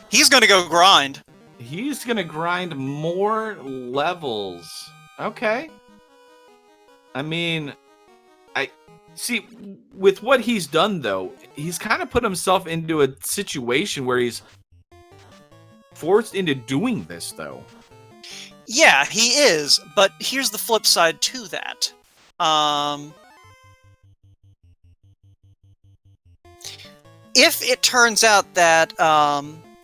He's gonna go grind. he's gonna grind more levels. Okay. I mean, I see with what he's done though, he's kind of put himself into a situation where he's forced into doing this though. Yeah, he is, but here's the flip side to that. If it turns out that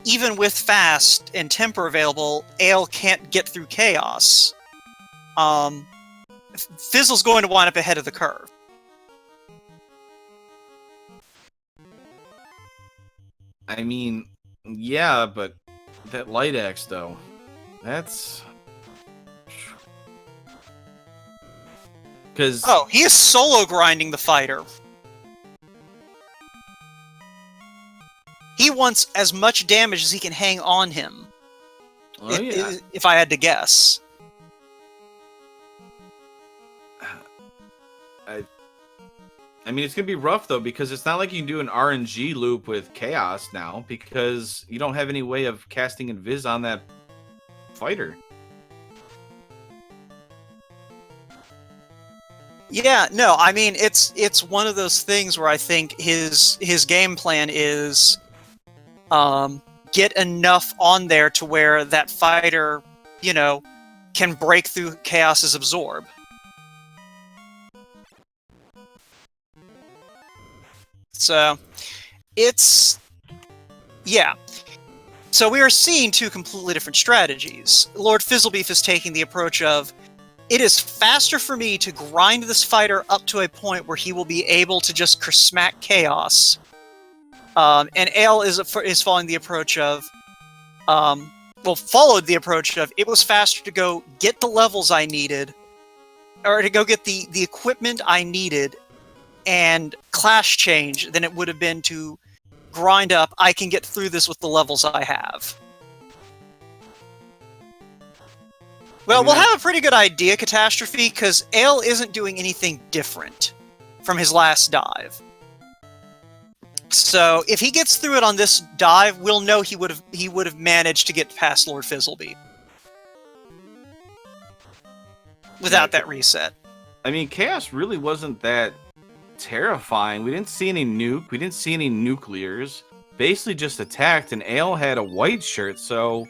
even with fast and temper available, Ale can't get through chaos, Fizzle's going to wind up ahead of the curve. I mean, yeah, but that light axe though, that's because Oh, he is solo grinding the fighter. He wants as much damage as he can hang on him. Oh, yeah. If I had to guess. I mean, it's going to be rough, though, because it's not like you can do an RNG loop with Chaos now, because you don't have any way of casting Invis on that fighter. Yeah, no, I mean, it's one of those things where I think his game plan is get enough on there to where that fighter, you know, can break through Chaos's absorb. So, yeah. So we are seeing two completely different strategies. LordFizzlebeef is taking the approach of, it is faster for me to grind this fighter up to a point where he will be able to just smack Chaos. And Ale is following the approach of, followed the approach of, it was faster to go get the levels I needed, or to go get the equipment I needed, and clash change than it would have been to grind up, I can get through this with the levels I have. Well, we'll have a pretty good idea, Catastrophe, because Ale isn't doing anything different from his last dive. So, if he gets through it on this dive, we'll know he would have managed to get past LordFizzlebeef without that reset. I mean, Chaos really wasn't that terrifying. We didn't see any nuke. We didn't see any nuclears. Basically just attacked, and Ale had a white shirt, so...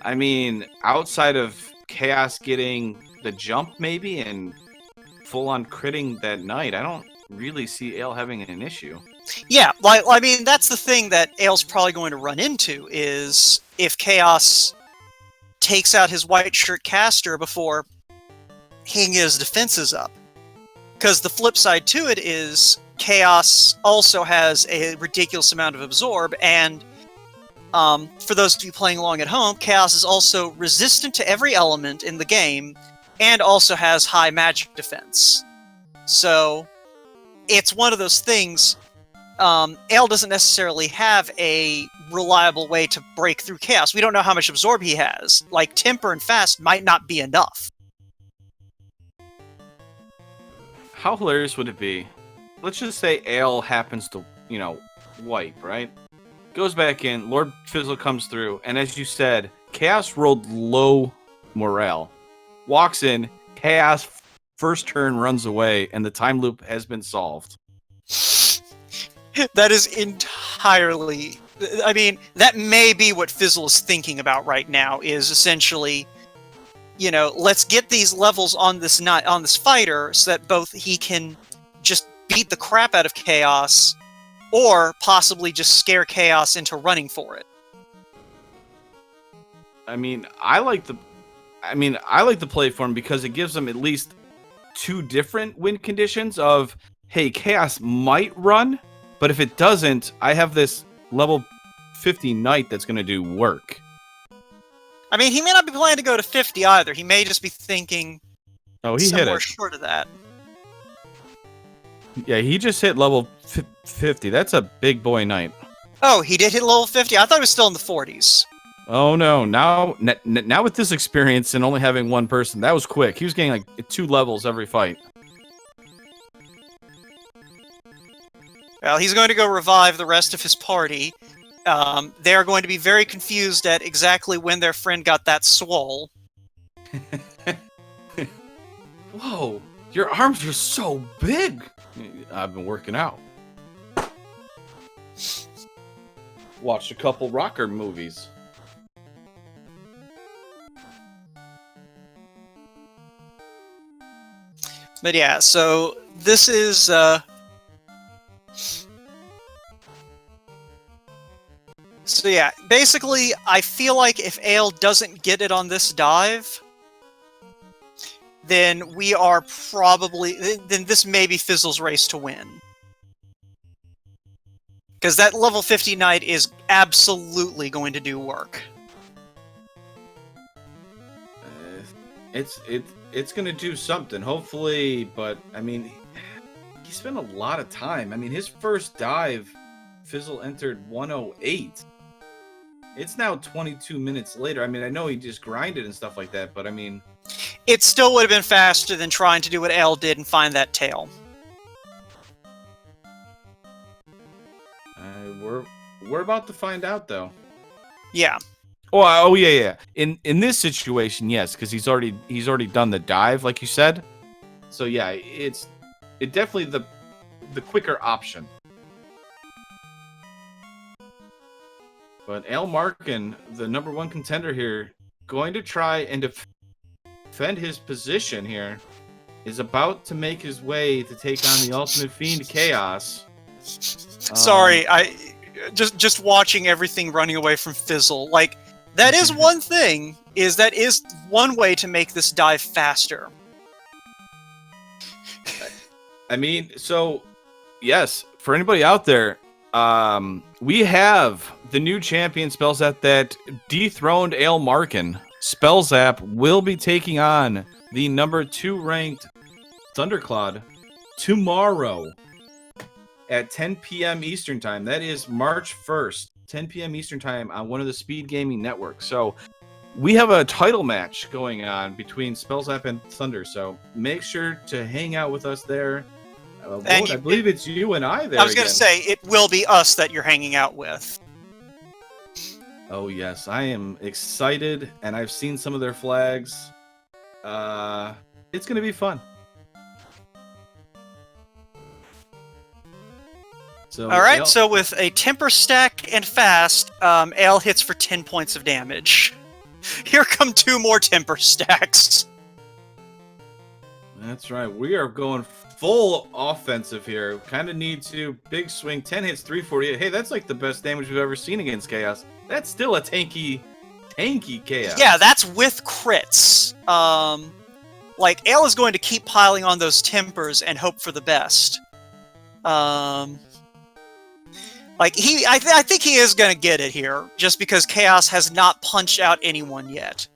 I mean, outside of Chaos getting the jump, maybe, and full-on critting that night, I don't really see Ale having an issue. Yeah, like, I mean, that's the thing that Ale's probably going to run into, is if Chaos takes out his white shirt caster before he can get his defenses up. Because the flip side to it is Chaos also has a ridiculous amount of absorb, and for those of you playing along at home, Chaos is also resistant to every element in the game, and also has high magic defense. So, it's one of those things, Ale doesn't necessarily have a reliable way to break through Chaos. We don't know how much absorb he has. Like, Temper and Fast might not be enough. How hilarious would it be? Let's just say Ale happens to, wipe, right? Goes back in, Lord Fizzle comes through, and as you said, Chaos rolled low morale. Walks in, Chaos first turn runs away, and the time loop has been solved. That is entirely... I mean, that may be what Fizzle is thinking about right now, is essentially... let's get these levels on this fighter so that both he can just beat the crap out of Chaos, or possibly just scare Chaos into running for it. I mean, I like the play form because it gives them at least two different win conditions of, hey, Chaos might run, but if it doesn't, I have this level 50 knight that's going to do work. I mean, he may not be planning to go to 50 either. He may just be thinking somewhere short of that. Yeah, he just hit level 50. That's a big boy knight. Oh, he did hit level 50? I thought he was still in the 40s. Oh, no. Now with this experience and only having one person, that was quick. He was getting like 2 levels every fight. Well, he's going to go revive the rest of his party. They're going to be very confused at exactly when their friend got that swole. Whoa, your arms are so big. I've been working out. Watched a couple rocker movies. But yeah, so this is... So yeah, basically, I feel like if Ale doesn't get it on this dive, then we are probably... Then this may be Fizzle's race to win. Because that level 50 knight is absolutely going to do work. It's going to do something, hopefully, but, I mean, he spent a lot of time. I mean, his first dive Fizzle entered 108. It's now 22 minutes later. I mean, I know he just grinded and stuff like that, but I mean... It still would have been faster than trying to do what L did and find that tail. We're about to find out, though. Yeah. Oh yeah. In this situation, yes, because he's already done the dive, like you said. So yeah, it's definitely the quicker option. But Al Markin, the number one contender here, going to try and defend his position here, is about to make his way to take on the Ultimate Fiend Chaos. Sorry, I just watching everything running away from Fizzle. Like, that is one thing, that is one way to make this dive faster. I mean, so, yes, for anybody out there, we have the new champion Spellzap that dethroned Ale Markin. Spellzap will be taking on the number 2 ranked Thundercloud tomorrow at 10 p.m. Eastern Time. That is March 1st, 10 p.m. Eastern Time on one of the Speed Gaming networks. So we have a title match going on between Spellzap and Thunder. So make sure to hang out with us there. I believe it's you and I there. I was going to say, it will be us that you're hanging out with. Oh, yes. I am excited, and I've seen some of their flags. It's going to be fun. So, all right, so with a temper stack and fast, Ale hits for 10 points of damage. Here come 2 more temper stacks. That's right. We are going full offensive here. Kind of need to. Big swing. 10 hits, 348. Hey, that's like the best damage we've ever seen against Chaos. That's still a tanky Chaos. Yeah, that's with crits. Like, Ale is going to keep piling on those tempers and hope for the best. Like, I think he is going to get it here, just because Chaos has not punched out anyone yet.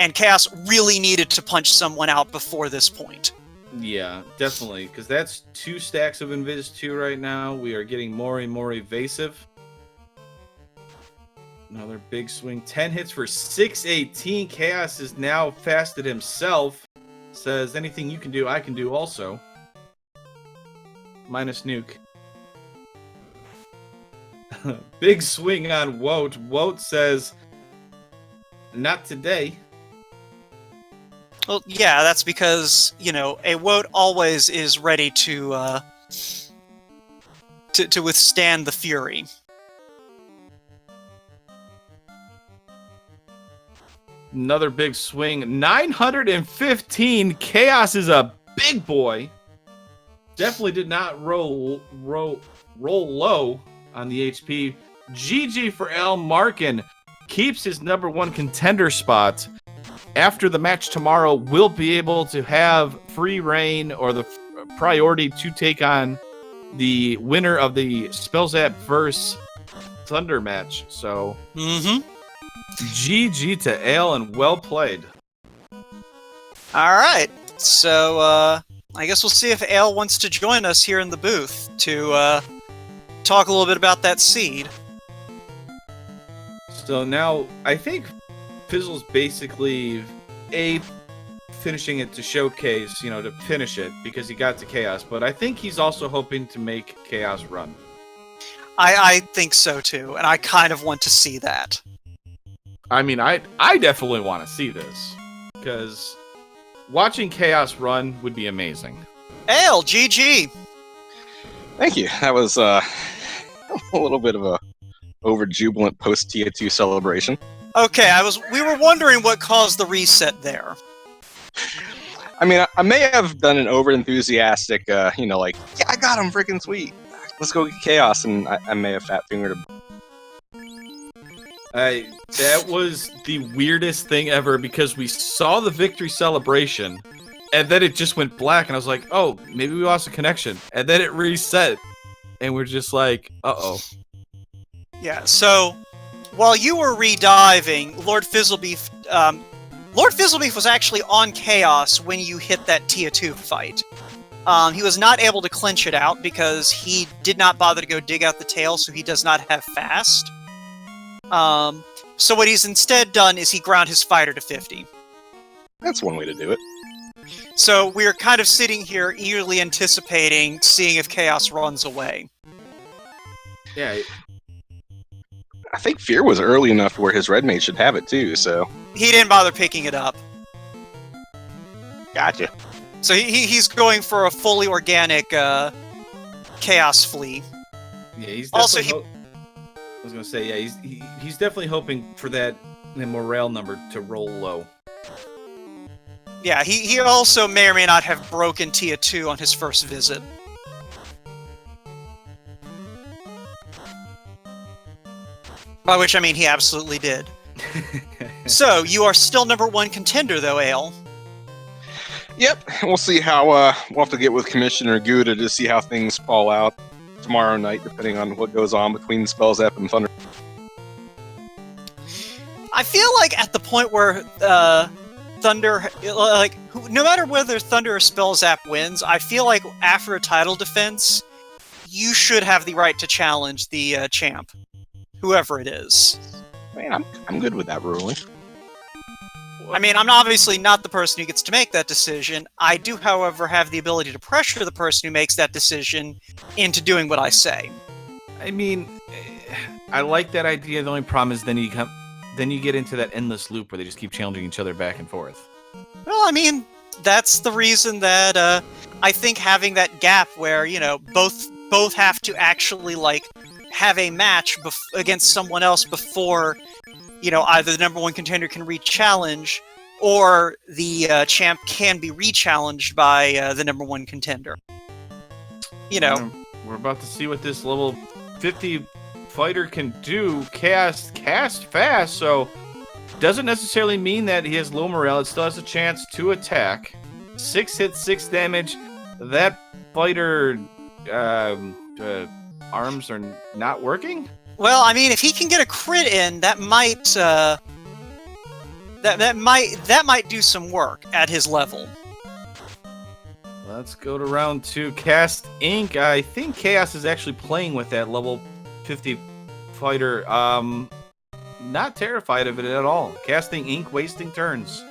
And Chaos really needed to punch someone out before this point. Yeah, definitely, because that's 2 stacks of Invis 2 right now. We are getting more and more evasive. Another big swing. 10 hits for 618. Chaos is now fasted himself. Says, anything you can do, I can do also. Minus nuke. Big swing on Woat. Woat says, not today. Well, yeah, that's because, you know, a Woat always is ready to withstand the fury. Another big swing. 915. Chaos is a big boy. Definitely did not roll low on the HP. GG for Al Markin. Keeps his number 1 contender spot. After the match tomorrow, we'll be able to have free reign or the priority to take on the winner of the Spellzap vs. Thunder match. So, GG to Ale and well played. All right. So, I guess we'll see if Ale wants to join us here in the booth to talk a little bit about that seed. So now, I think Fizzle's basically finishing it to showcase, to finish it because he got to Chaos, but I think he's also hoping to make Chaos run. I think so too, and I kind of want to see that. I mean, I definitely want to see this because watching Chaos run would be amazing. Ale, GG. Thank you. That was a little bit of a over-jubilant post-Tia2 celebration. Okay, we were wondering what caused the reset there. I mean, I may have done an over-enthusiastic, like, yeah, I got him, freaking sweet. Let's go get Chaos, and I may have fat-fingered him. That was the weirdest thing ever because we saw the victory celebration, and then it just went black, and I was like, oh, maybe we lost a connection. And then it reset, and we're just like, uh-oh. Yeah, so while you were rediving, LordFizzlebeef was actually on Chaos when you hit that Tia2 fight. He was not able to clinch it out because he did not bother to go dig out the tail, so he does not have fast. So what he's instead done is he ground his fighter to 50. That's one way to do it. So we're kind of sitting here eagerly anticipating seeing if Chaos runs away. Yeah. I think Fear was early enough where his red mage should have it too, so... He didn't bother picking it up. Gotcha. So he's going for a fully organic Chaos Flea. Yeah, he's Also, definitely I was gonna say, yeah, he's definitely hoping for that morale number to roll low. Yeah, he also may or may not have broken Tia 2 on his first visit. By which I mean he absolutely did. So, you are still #1 contender though, Ale. Yep, we'll see how, we'll have to get with Commissioner Gouda to see how things fall out tomorrow night, depending on what goes on between Spellzap and Thunder. I feel like at the point where Thunder, like, no matter whether Thunder or Spellzap wins, I feel like after a title defense, you should have the right to challenge the champ, whoever it is. Man, I'm good with that ruling. I mean, I'm obviously not the person who gets to make that decision. I do, however, have the ability to pressure the person who makes that decision into doing what I say. I mean, I like that idea. The only problem is then you get into that endless loop where they just keep challenging each other back and forth. Well, I mean, that's the reason that I think having that gap where, you know, both have to actually, like, have a match against someone else before, you know, either the #1 contender can re-challenge or the champ can be re-challenged by the #1 contender. You know. We're about to see what this level 50 fighter can do. Cast fast, so doesn't necessarily mean that he has low morale. It still has a chance to attack. 6 hits, 6 damage. That fighter arms are not working? Well, I mean, if he can get a crit in, that might that might do some work at his level. Let's go to round 2. Cast Ink. I think Chaos is actually playing with that level 50 fighter. Not terrified of it at all. Casting Ink, wasting turns.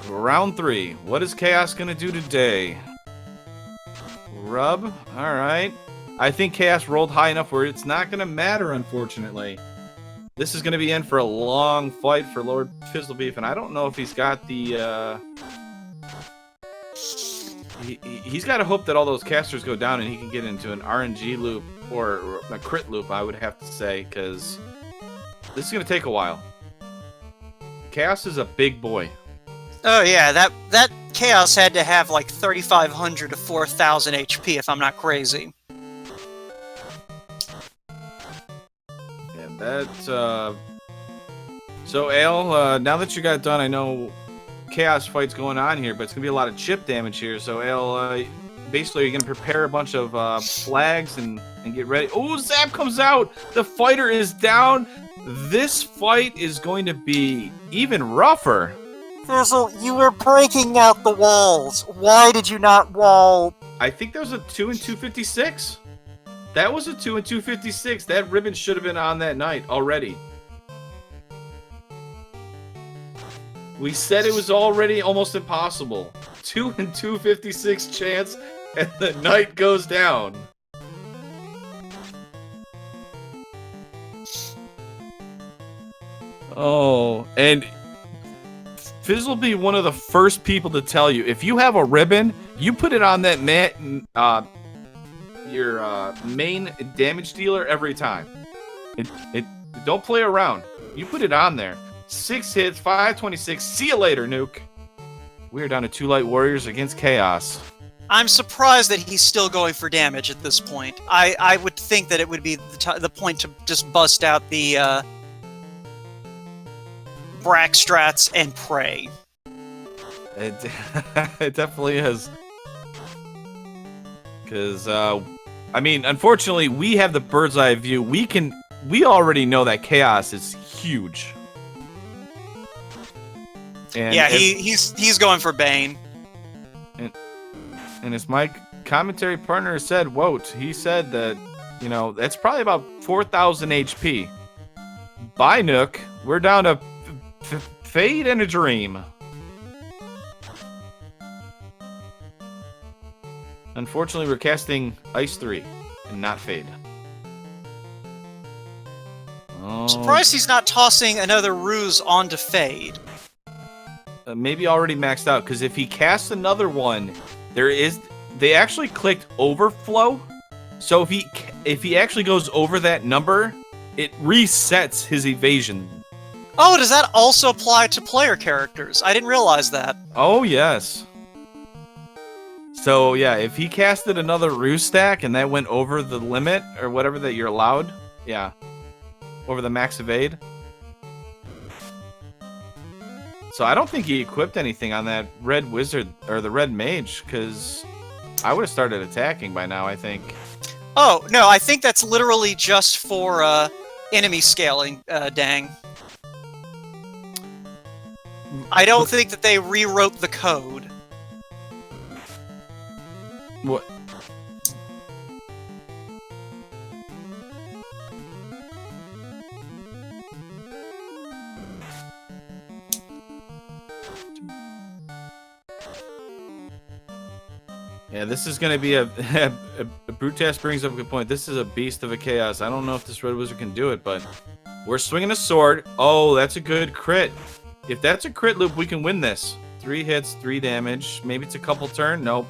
Round 3. What is Chaos gonna do today? Rub. All right. I think Chaos rolled high enough where it's not going to matter, unfortunately. This is going to be in for a long fight for LordFizzlebeef, and I don't know if he's got the... He's got to hope that all those casters go down and he can get into an RNG loop, or a crit loop, I would have to say, because this is going to take a while. Chaos is a big boy. Oh yeah, that Chaos had to have like 3,500 to 4,000 HP, if I'm not crazy. And that, so Ale, now that you got done, I know Chaos fight's going on here, but it's gonna be a lot of chip damage here. So Ale, basically you're gonna prepare a bunch of flags and get ready. Oh, Zap comes out! The fighter is down! This fight is going to be even rougher. Fizzle, you were breaking out the walls. Why did you not wall? I think that was a 2 and 256. That was a 2 and 256. That ribbon should have been on that night already. We said it was already almost impossible. 2 and 256 chance, and the night goes down. Oh, and Fizz will be one of the first people to tell you, if you have a ribbon, you put it on that your main damage dealer every time. It don't play around. You put it on there. 6 hits, 526. See you later, Nuke. We're down to 2 light warriors against Chaos. I'm surprised that he's still going for damage at this point. I would think that it would be the point to just bust out the Brack Strats and pray. It definitely is. Because, I mean, unfortunately, we have the bird's eye view. We already know that Chaos is huge. And yeah, he's going for Bane. And as my commentary partner said, Woat, he said that, that's probably about 4,000 HP. Bye, Nook. We're down to Fade and a Dream. Unfortunately, we're casting Ice 3 and not Fade. Oh, Surprised he's not tossing another ruse onto Fade. maybe already maxed out, because if he casts another one, they actually clicked overflow. So if he actually goes over that number, it resets his evasion. Oh, does that also apply to player characters? I didn't realize that. Oh, yes. So, yeah, if he casted another ruse stack and that went over the limit or whatever that you're allowed, yeah, over the max evade. So I don't think he equipped anything on that red wizard or the red mage, because I would have started attacking by now, I think. Oh, no, I think that's literally just for enemy scaling, dang. I don't think that they rewrote the code. What? Yeah, this is going to be a Brutast brings up a good point. This is a beast of a chaos. I don't know if this red wizard can do it, but we're swinging a sword. Oh, that's a good crit. If that's a crit loop, we can win this. 3 hits, 3 damage. Maybe it's a couple turn. Nope.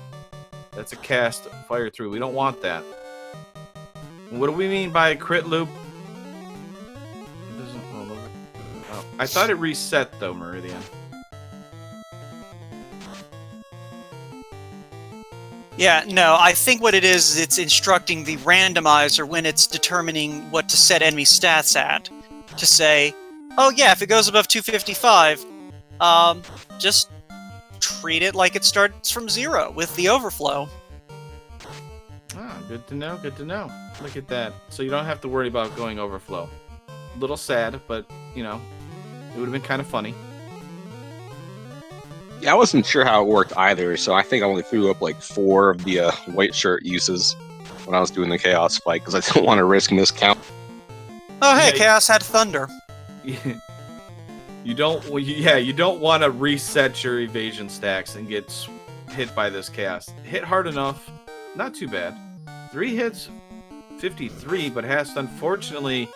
That's a cast, fire through. We don't want that. What do we mean by a crit loop? It doesn't roll over. Oh, I thought it reset though, Meridian. Yeah, no, I think what it is it's instructing the randomizer when it's determining what to set enemy stats at. To say, oh yeah, if it goes above 255, just treat it like it starts from 0 with the overflow. Ah, good to know, good to know. Look at that. So you don't have to worry about going overflow. A little sad, but, it would have been kind of funny. Yeah, I wasn't sure how it worked either, so I think I only threw up like 4 of the white shirt uses when I was doing the chaos fight, because I didn't want to risk miscount. Oh hey, Yeah, Chaos had thunder. You don't want to reset your evasion stacks and get hit by this cast. Hit hard enough, not too bad. 3 hits, 53, but has to unfortunately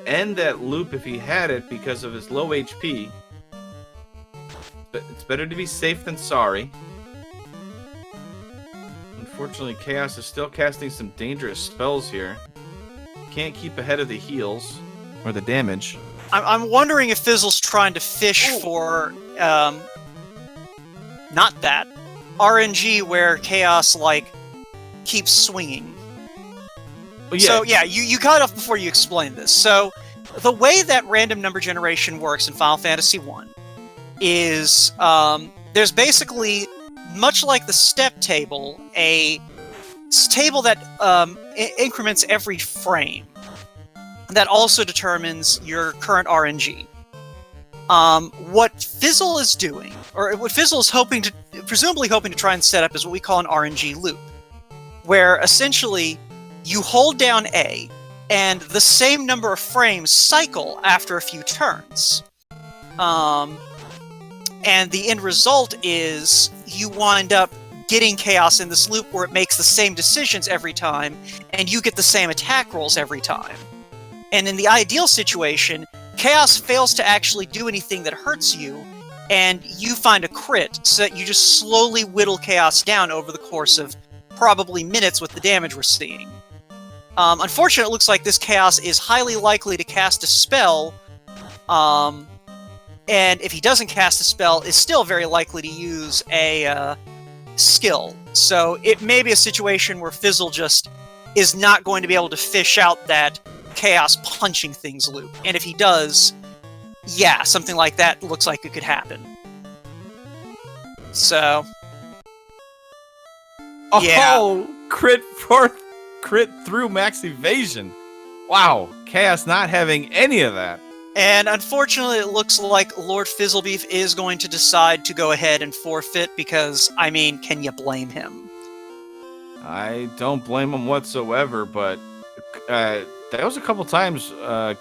end that loop if he had it because of his low HP. But it's better to be safe than sorry. Unfortunately, Chaos is still casting some dangerous spells here. Can't keep ahead of the heals or the damage. I'm wondering if Fizzle's trying to fish for, not that, RNG where Chaos, keeps swinging. Well, yeah. So, yeah, you got off before you explained this. So, the way that random number generation works in Final Fantasy 1 is, there's basically, much like the step table, a table that increments every frame. That also determines your current RNG. What Fizzle is doing, or what Fizzle is presumably hoping to try and set up, is what we call an RNG loop, where essentially you hold down A, and the same number of frames cycle after a few turns. And the end result is you wind up getting Chaos in this loop where it makes the same decisions every time, and you get the same attack rolls every time. And in the ideal situation, Chaos fails to actually do anything that hurts you, and you find a crit, so that you just slowly whittle Chaos down over the course of probably minutes with the damage we're seeing. Unfortunately, it looks like this Chaos is highly likely to cast a spell, and if he doesn't cast a spell, is still very likely to use a skill. So it may be a situation where Fizzle just is not going to be able to fish out that Chaos punching things loop. And if he does, yeah, something like that looks like it could happen. So, yeah. Oh, crit through max evasion. Wow, Chaos not having any of that. And unfortunately, it looks like Lord Fizzlebeef is going to decide to go ahead and forfeit because, I mean, can you blame him? I don't blame him whatsoever, but that was a couple times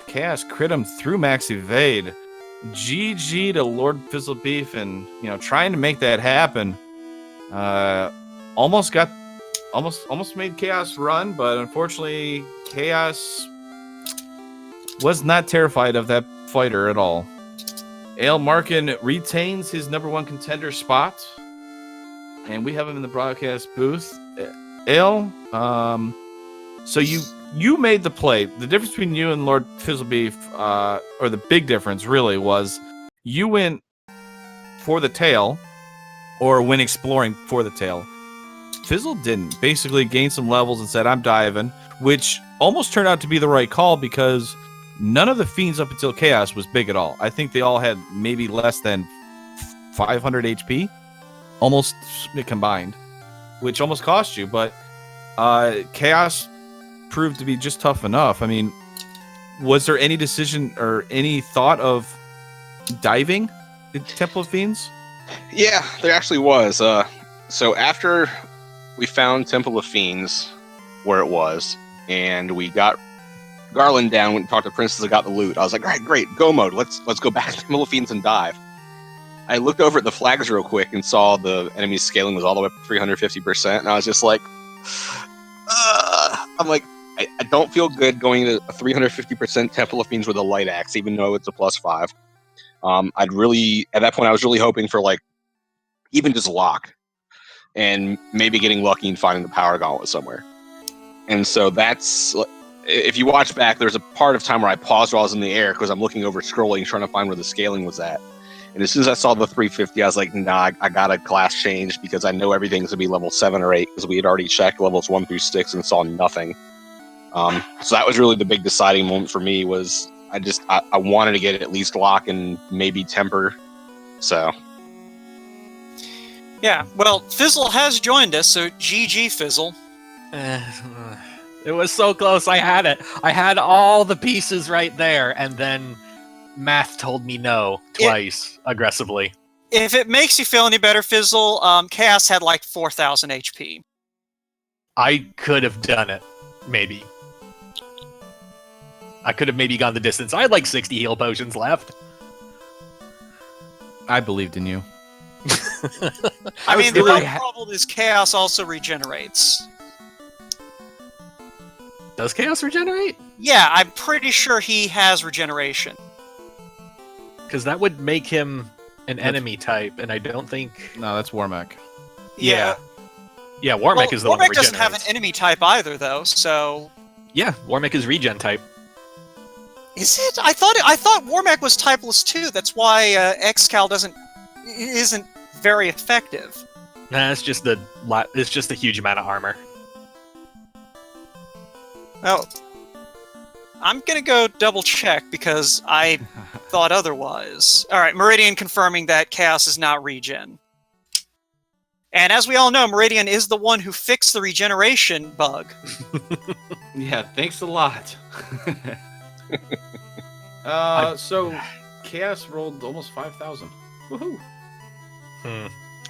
Chaos crit him through max evade. GG to Lord Fizzlebeef, and trying to make that happen. Almost made Chaos run, but unfortunately Chaos was not terrified of that fighter at all. Ale Markin retains his number 1 contender spot, and we have him in the broadcast booth. Ale, so you made the play. The difference between you and Lord Fizzlebeef, or the big difference really, was you went for the tail, or went exploring for the tail. Fizzle didn't. Basically gained some levels and said, I'm diving, which almost turned out to be the right call because none of the fiends up until Chaos was big at all. I think they all had maybe less than 500 HP, almost combined, which almost cost you. But Chaos proved to be just tough enough. I mean, was there any decision or any thought of diving the Temple of Fiends? Yeah, there actually was. So after we found Temple of Fiends, where it was, and we got Garland down, went and talked to Princess and got the loot. I was like, all right, great, go mode. Let's go back to Temple of Fiends and dive. I looked over at the flags real quick and saw the enemy scaling was all the way up to 350%, and I was just like, I'm like, I don't feel good going to a 350% Temple of Fiends with a light axe, even though it's a +5. At that point, I was really hoping for like even just lock, and maybe getting lucky and finding the power gauntlet somewhere. And so that's, if you watch back, there's a part of time where I paused while I was in the air because I'm looking over scrolling, trying to find where the scaling was at. And as soon as I saw the 350, I was like, nah, I got a class change because I know everything's going to be level 7 or 8 because we had already checked levels 1 through 6 and saw nothing. So that was really the big deciding moment for me was I wanted to get at least lock and maybe temper. So. Yeah, well, Fizzle has joined us, so GG, Fizzle. It was so close. I had it. I had all the pieces right there, and then math told me no twice, aggressively. If it makes you feel any better, Fizzle, Chaos had like 4,000 HP. I could have done it, maybe. I could have maybe gone the distance. I had like 60 heal potions left. I believed in you. I mean, the real problem is Chaos also regenerates. Does Chaos regenerate? Yeah, I'm pretty sure he has regeneration. Because that would make him an enemy type, and I don't think... No, that's Warmech. Yeah, Warmech is the one that Warmech doesn't have an regenerates. enemy type either, though, so... Yeah, Warmech is regen type. Is it? I thought Warmech was typeless too. That's why Excal isn't very effective. Nah, it's just a huge amount of armor. Well, I'm gonna go double check because I thought otherwise. All right, Meridian confirming that Chaos is not regen. And as we all know, Meridian is the one who fixed the regeneration bug. Yeah, thanks a lot. So Chaos rolled almost 5,000. Woohoo!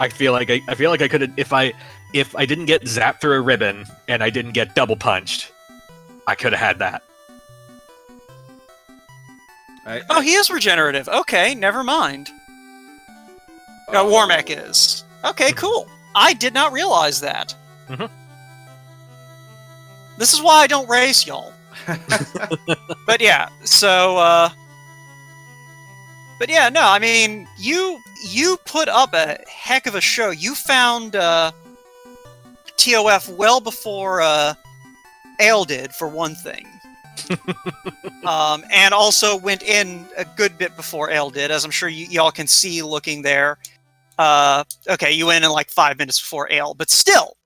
I feel like I could have if I didn't get zapped through a ribbon and I didn't get double punched, I could have had that. Oh, he is regenerative. Okay, never mind. No, Warmech is. Okay, cool. I did not realize that. Mhm. This is why I don't race, y'all. But yeah, so but yeah, no, I mean, you put up a heck of a show. You found TOF well before Ale did, for one thing. And also went in a good bit before Ale did, as I'm sure y'all can see looking there. Okay, you went in like 5 minutes before Ale, but still.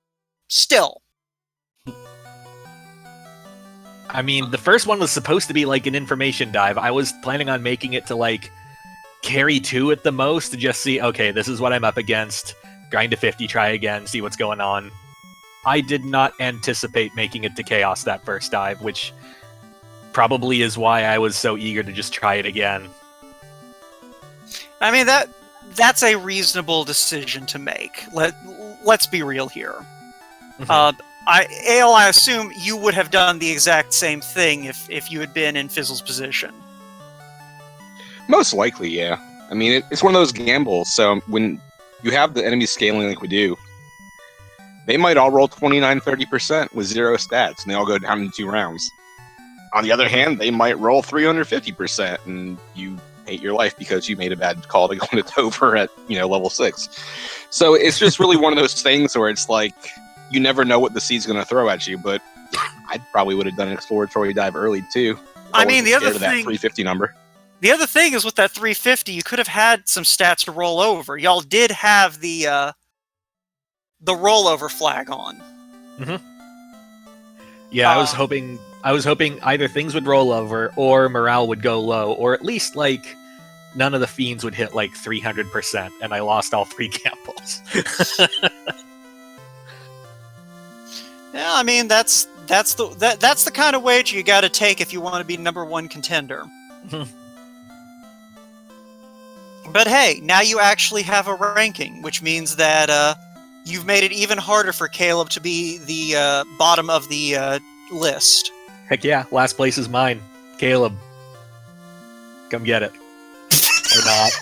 I mean, the first one was supposed to be like an information dive. I was planning on making it to like carry 2 at the most to just see, okay, this is what I'm up against. Grind to 50, try again, see what's going on. I did not anticipate making it to Chaos that first dive, which probably is why I was so eager to just try it again. I mean, that's a reasonable decision to make. Let's be real here. I assume you would have done the exact same thing if you had been in Fizzle's position. Most likely, yeah. I mean, it's one of those gambles. So when you have the enemies scaling like we do, they might all roll 29-30% with 0 stats, and they all go down in 2 rounds. On the other hand, they might roll 350%, and you hate your life because you made a bad call to go into Tover at level 6. So it's just really one of those things where it's like you never know what the seed's going to throw at you. But I probably would have done an exploratory dive early too. I mean, the other that thing, 350 number. The other thing is with that 350, you could have had some stats to roll over. Y'all did have the rollover flag on. Mm-hmm. Yeah, I was hoping either things would roll over or morale would go low, or at least like none of the fiends would hit like 300%, and I lost all 3 gambles. Yeah, I mean that's the kind of wager you got to take if you want to be number 1 contender. But hey, now you actually have a ranking, which means that you've made it even harder for Caleb to be the bottom of the list. Heck yeah, last place is mine. Caleb, come get it. Or not.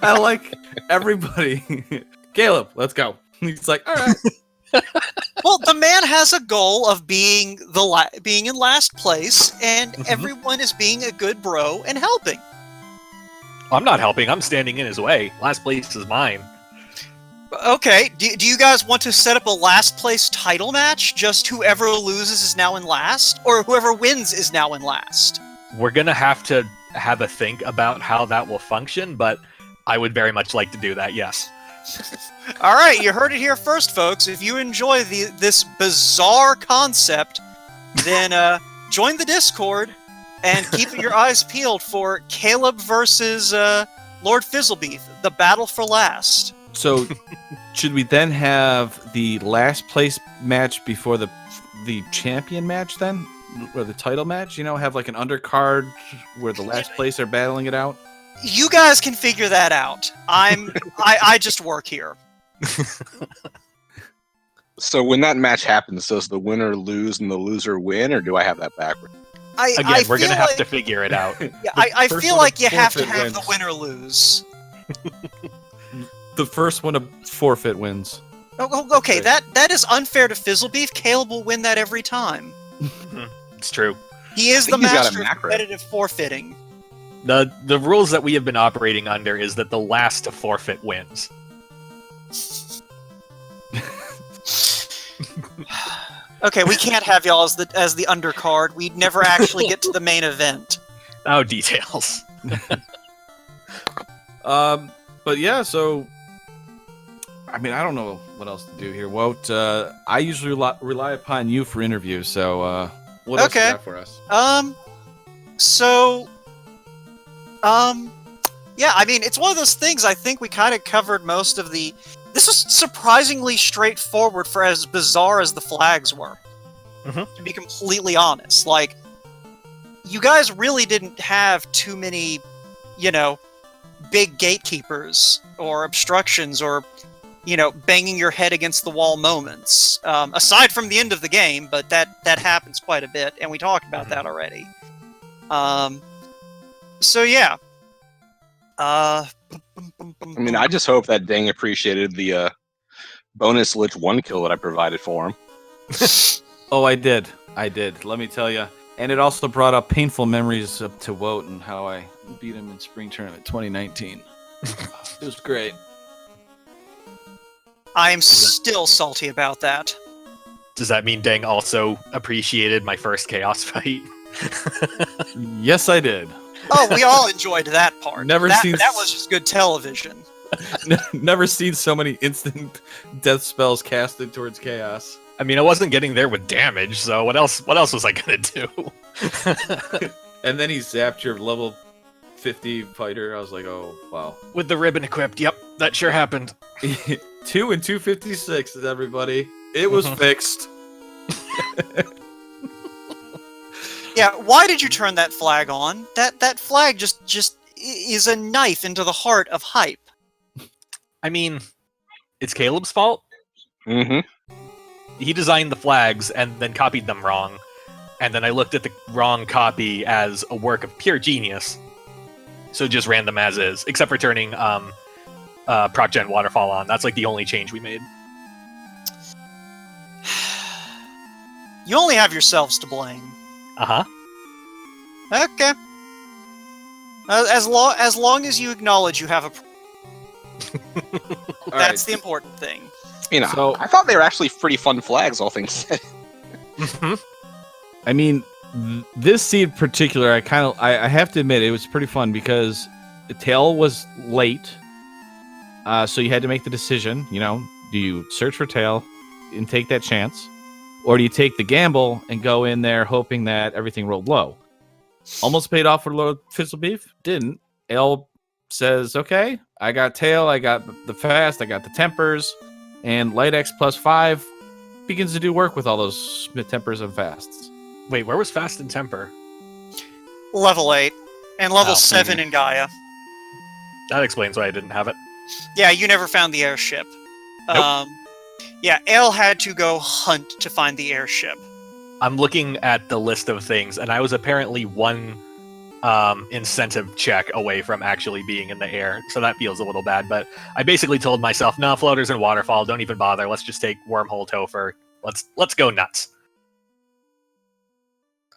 I like everybody. Caleb, let's go. He's like, all right. Well, the man has a goal of being being in last place, and everyone is being a good bro and helping. I'm not helping. I'm standing in his way. Last place is mine. Okay, do you guys want to set up a last place title match? Just whoever loses is now in last? Or whoever wins is now in last? We're going to have a think about how that will function, but I would very much like to do that, yes. Alright, you heard it here first, folks. If you enjoy this bizarre concept, then join the Discord and keep your eyes peeled for Caleb versus LordFizzlebeef, the battle for last. So, should we then have the last place match before the champion match then? Or the title match? Have like an undercard where the last place are battling it out? You guys can figure that out. I just work here. So when that match happens, does the winner lose and the loser win, or do I have that backward? We're going to have to figure it out. Yeah, I feel like you have to have the winner lose. The first one to forfeit wins. Okay, that is unfair to Fizzlebeef. Caleb will win that every time. It's true. He is the master of competitive forfeiting. The rules that we have been operating under is that the last to forfeit wins. Okay, we can't have y'all as the undercard. We'd never actually get to the main event. Oh, details. But yeah, so I mean, I don't know what else to do here. Wout, I usually rely upon you for interviews, so what else you got for us? Yeah, I mean, it's one of those things. I think we kind of covered most of the. This is surprisingly straightforward for as bizarre as the flags were. To be completely honest, like, you guys really didn't have too many, big gatekeepers or obstructions or, banging your head against the wall moments. Aside from the end of the game, but that happens quite a bit, and we talked about that already. So yeah. I mean, I just hope that Dang appreciated the bonus Lich 1 kill that I provided for him. Oh, I did. Let me tell you. And it also brought up painful memories up to Wout and how I beat him in Spring Tournament 2019. It was great. I am still salty about that. Does that mean Dang also appreciated my first Chaos fight? Yes, I did. Oh, we all enjoyed that part. That was just good television. Never seen so many instant death spells casted towards Chaos. I mean, I wasn't getting there with damage, so what else was I gonna do? And then he zapped your level 50 fighter. I was like, oh, wow. With the ribbon equipped, yep, that sure happened. 2 and 256, everybody. It was fixed. Yeah, why did you turn that flag on? That flag just is a knife into the heart of hype. I mean, it's Caleb's fault. Mm-hmm. He designed the flags and then copied them wrong. And then I looked at the wrong copy as a work of pure genius. So just random as is, except for turning Proc Gen Waterfall on. That's like the only change we made. You only have yourselves to blame. Uh-huh. Okay. As long as you acknowledge you have a that's the important thing. You know, So- I thought they were actually pretty fun flags, all things said. I mean, this seed in particular, I have to admit, it was pretty fun because the tail was late. So you had to make the decision, you know, do you search for tail and take that chance? Or do you take the gamble and go in there hoping that everything rolled low? Almost paid off for LordFizzlebeef. Didn't. Ale says, okay, I got tail, I got the fast, I got the tempers, and Light X +5 begins to do work with all those tempers and fasts. Wait, where was Fast and Temper? Level 8 and level Oh, 7 in Gaia. That explains why I didn't have it. Yeah, you never found the airship. Nope. Yeah, Ale had to go hunt to find the airship. I'm looking at the list of things, and I was apparently one incentive check away from actually being in the air, so that feels a little bad. But I basically told myself, no, floaters and waterfall, don't even bother. Let's just take wormhole Topher. Let's go nuts.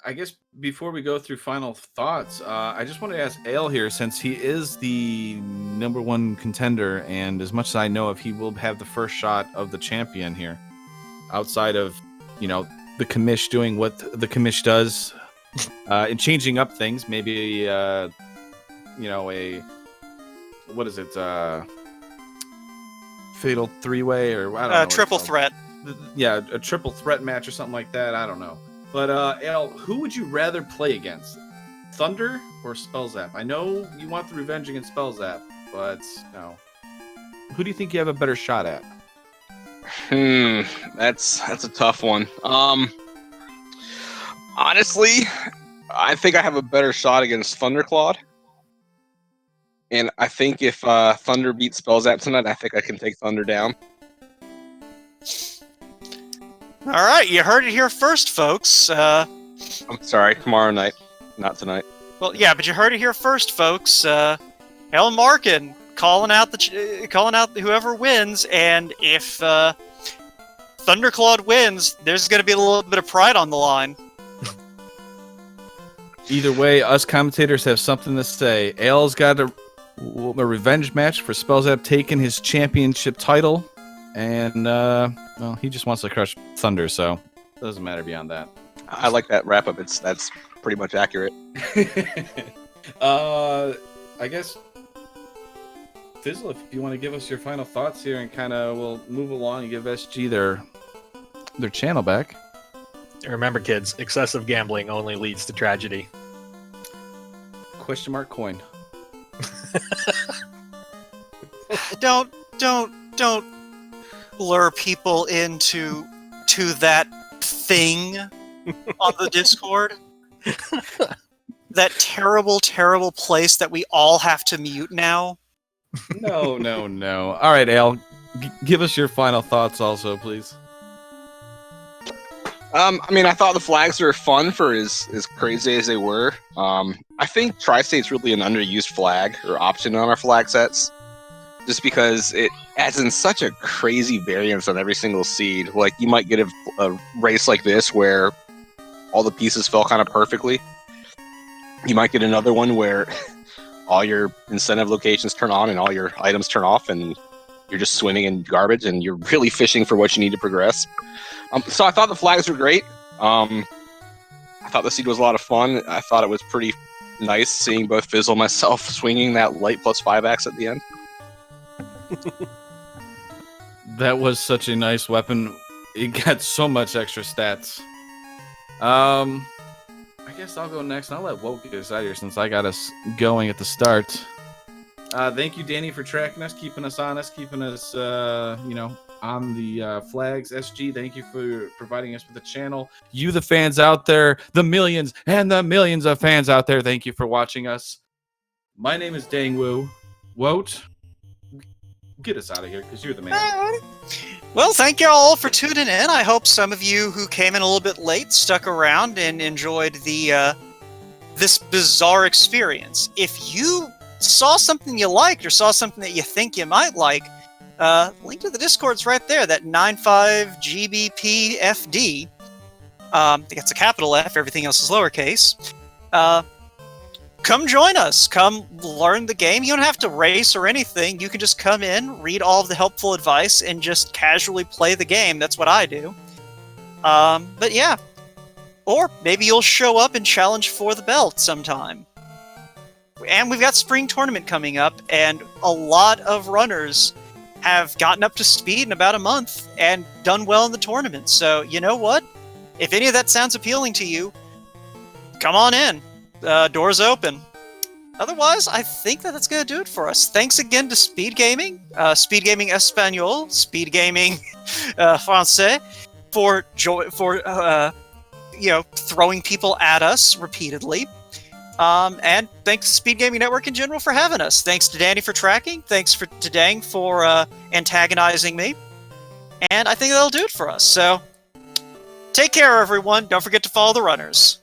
I guess before we go through final thoughts, I just wanted to ask Ale here, since he is the #1 contender, and as much as I know if he will have the first shot of the champion here, outside of, you know, the commish doing what the commish does, and changing up things, maybe, you know, what is it, fatal three-way, or I don't know. Triple threat. Yeah, a triple threat match or something like that. I don't know. But, Al, who would you rather play against? Thunder or Spellzap? I know you want the revenge against Spellzap, but, you know, who do you think you have a better shot at? That's a tough one. Honestly, I think I have a better shot against Thunderclawed. And I think if Thunder beats Spellzap tonight, I think I can take Thunder down. All right, you heard it here first, folks. I'm sorry, tomorrow night, not tonight. Well, yeah, but you heard it here first, folks. Helen Markin calling out whoever wins, and if Thunderclawed wins, there's going to be a little bit of pride on the line. Either way, us commentators have something to say. Ale's got a revenge match for Spellzap taking his championship title, and well, he just wants to crush Thunder, so it doesn't matter beyond that. I like that wrap up. That's pretty much accurate. I guess, Fizzle, if you want to give us your final thoughts here, and kind of we'll move along and give SG their channel back. Remember, kids, excessive gambling only leads to tragedy. Question mark coin. Don't lure people into that thing on the Discord. That terrible, terrible place that we all have to mute now. No. All right, Al, give us your final thoughts also, please. I mean, I thought the flags were fun for as crazy as they were. I think Tri-State's really an underused flag or option on our flag sets, just because it adds in such a crazy variance on every single seed. Like, you might get a race like this where all the pieces fell kind of perfectly. You might get another one where all your incentive locations turn on and all your items turn off, and you're just swimming in garbage, and you're really fishing for what you need to progress. So I thought the flags were great. I thought the seed was a lot of fun. I thought it was pretty nice seeing both Fizzle and myself swinging that light +5 axe at the end. That was such a nice weapon. It got so much extra stats. I guess I'll go next, and I'll let Woke get us out of here since I got us going at the start. Thank you, Danny, for tracking us, keeping us honest, keeping us, on the flags. SG, thank you for providing us with the channel. You, the fans out there, the millions and the millions of fans out there, thank you for watching us. My name is Dang Woo. Woat, get us out of here because you're the man. Well, thank you all for tuning in. I hope some of you who came in a little bit late stuck around and enjoyed the this bizarre experience. If you saw something you liked or saw something that you think you might like, link to the Discord's right there, that 95GBPFD. I think it's a capital F, everything else is lowercase. Come join us. Come learn the game. You don't have to race or anything. You can just come in, read all of the helpful advice, and just casually play the game. That's what I do. But yeah. Or maybe you'll show up and challenge for the belt sometime. And we've got spring tournament coming up, and a lot of runners have gotten up to speed in about a month and done well in the tournament. So, you know what? If any of that sounds appealing to you, come on in. Doors open. Otherwise, I think that's going to do it for us. Thanks again to Speed Gaming, Speed Gaming Espanol, Speed Gaming Francais, for throwing people at us repeatedly. And thanks to Speed Gaming Network in general for having us. Thanks to Danny for tracking. Thanks to Dang for antagonizing me. And I think that'll do it for us. So, take care, everyone. Don't forget to follow the runners.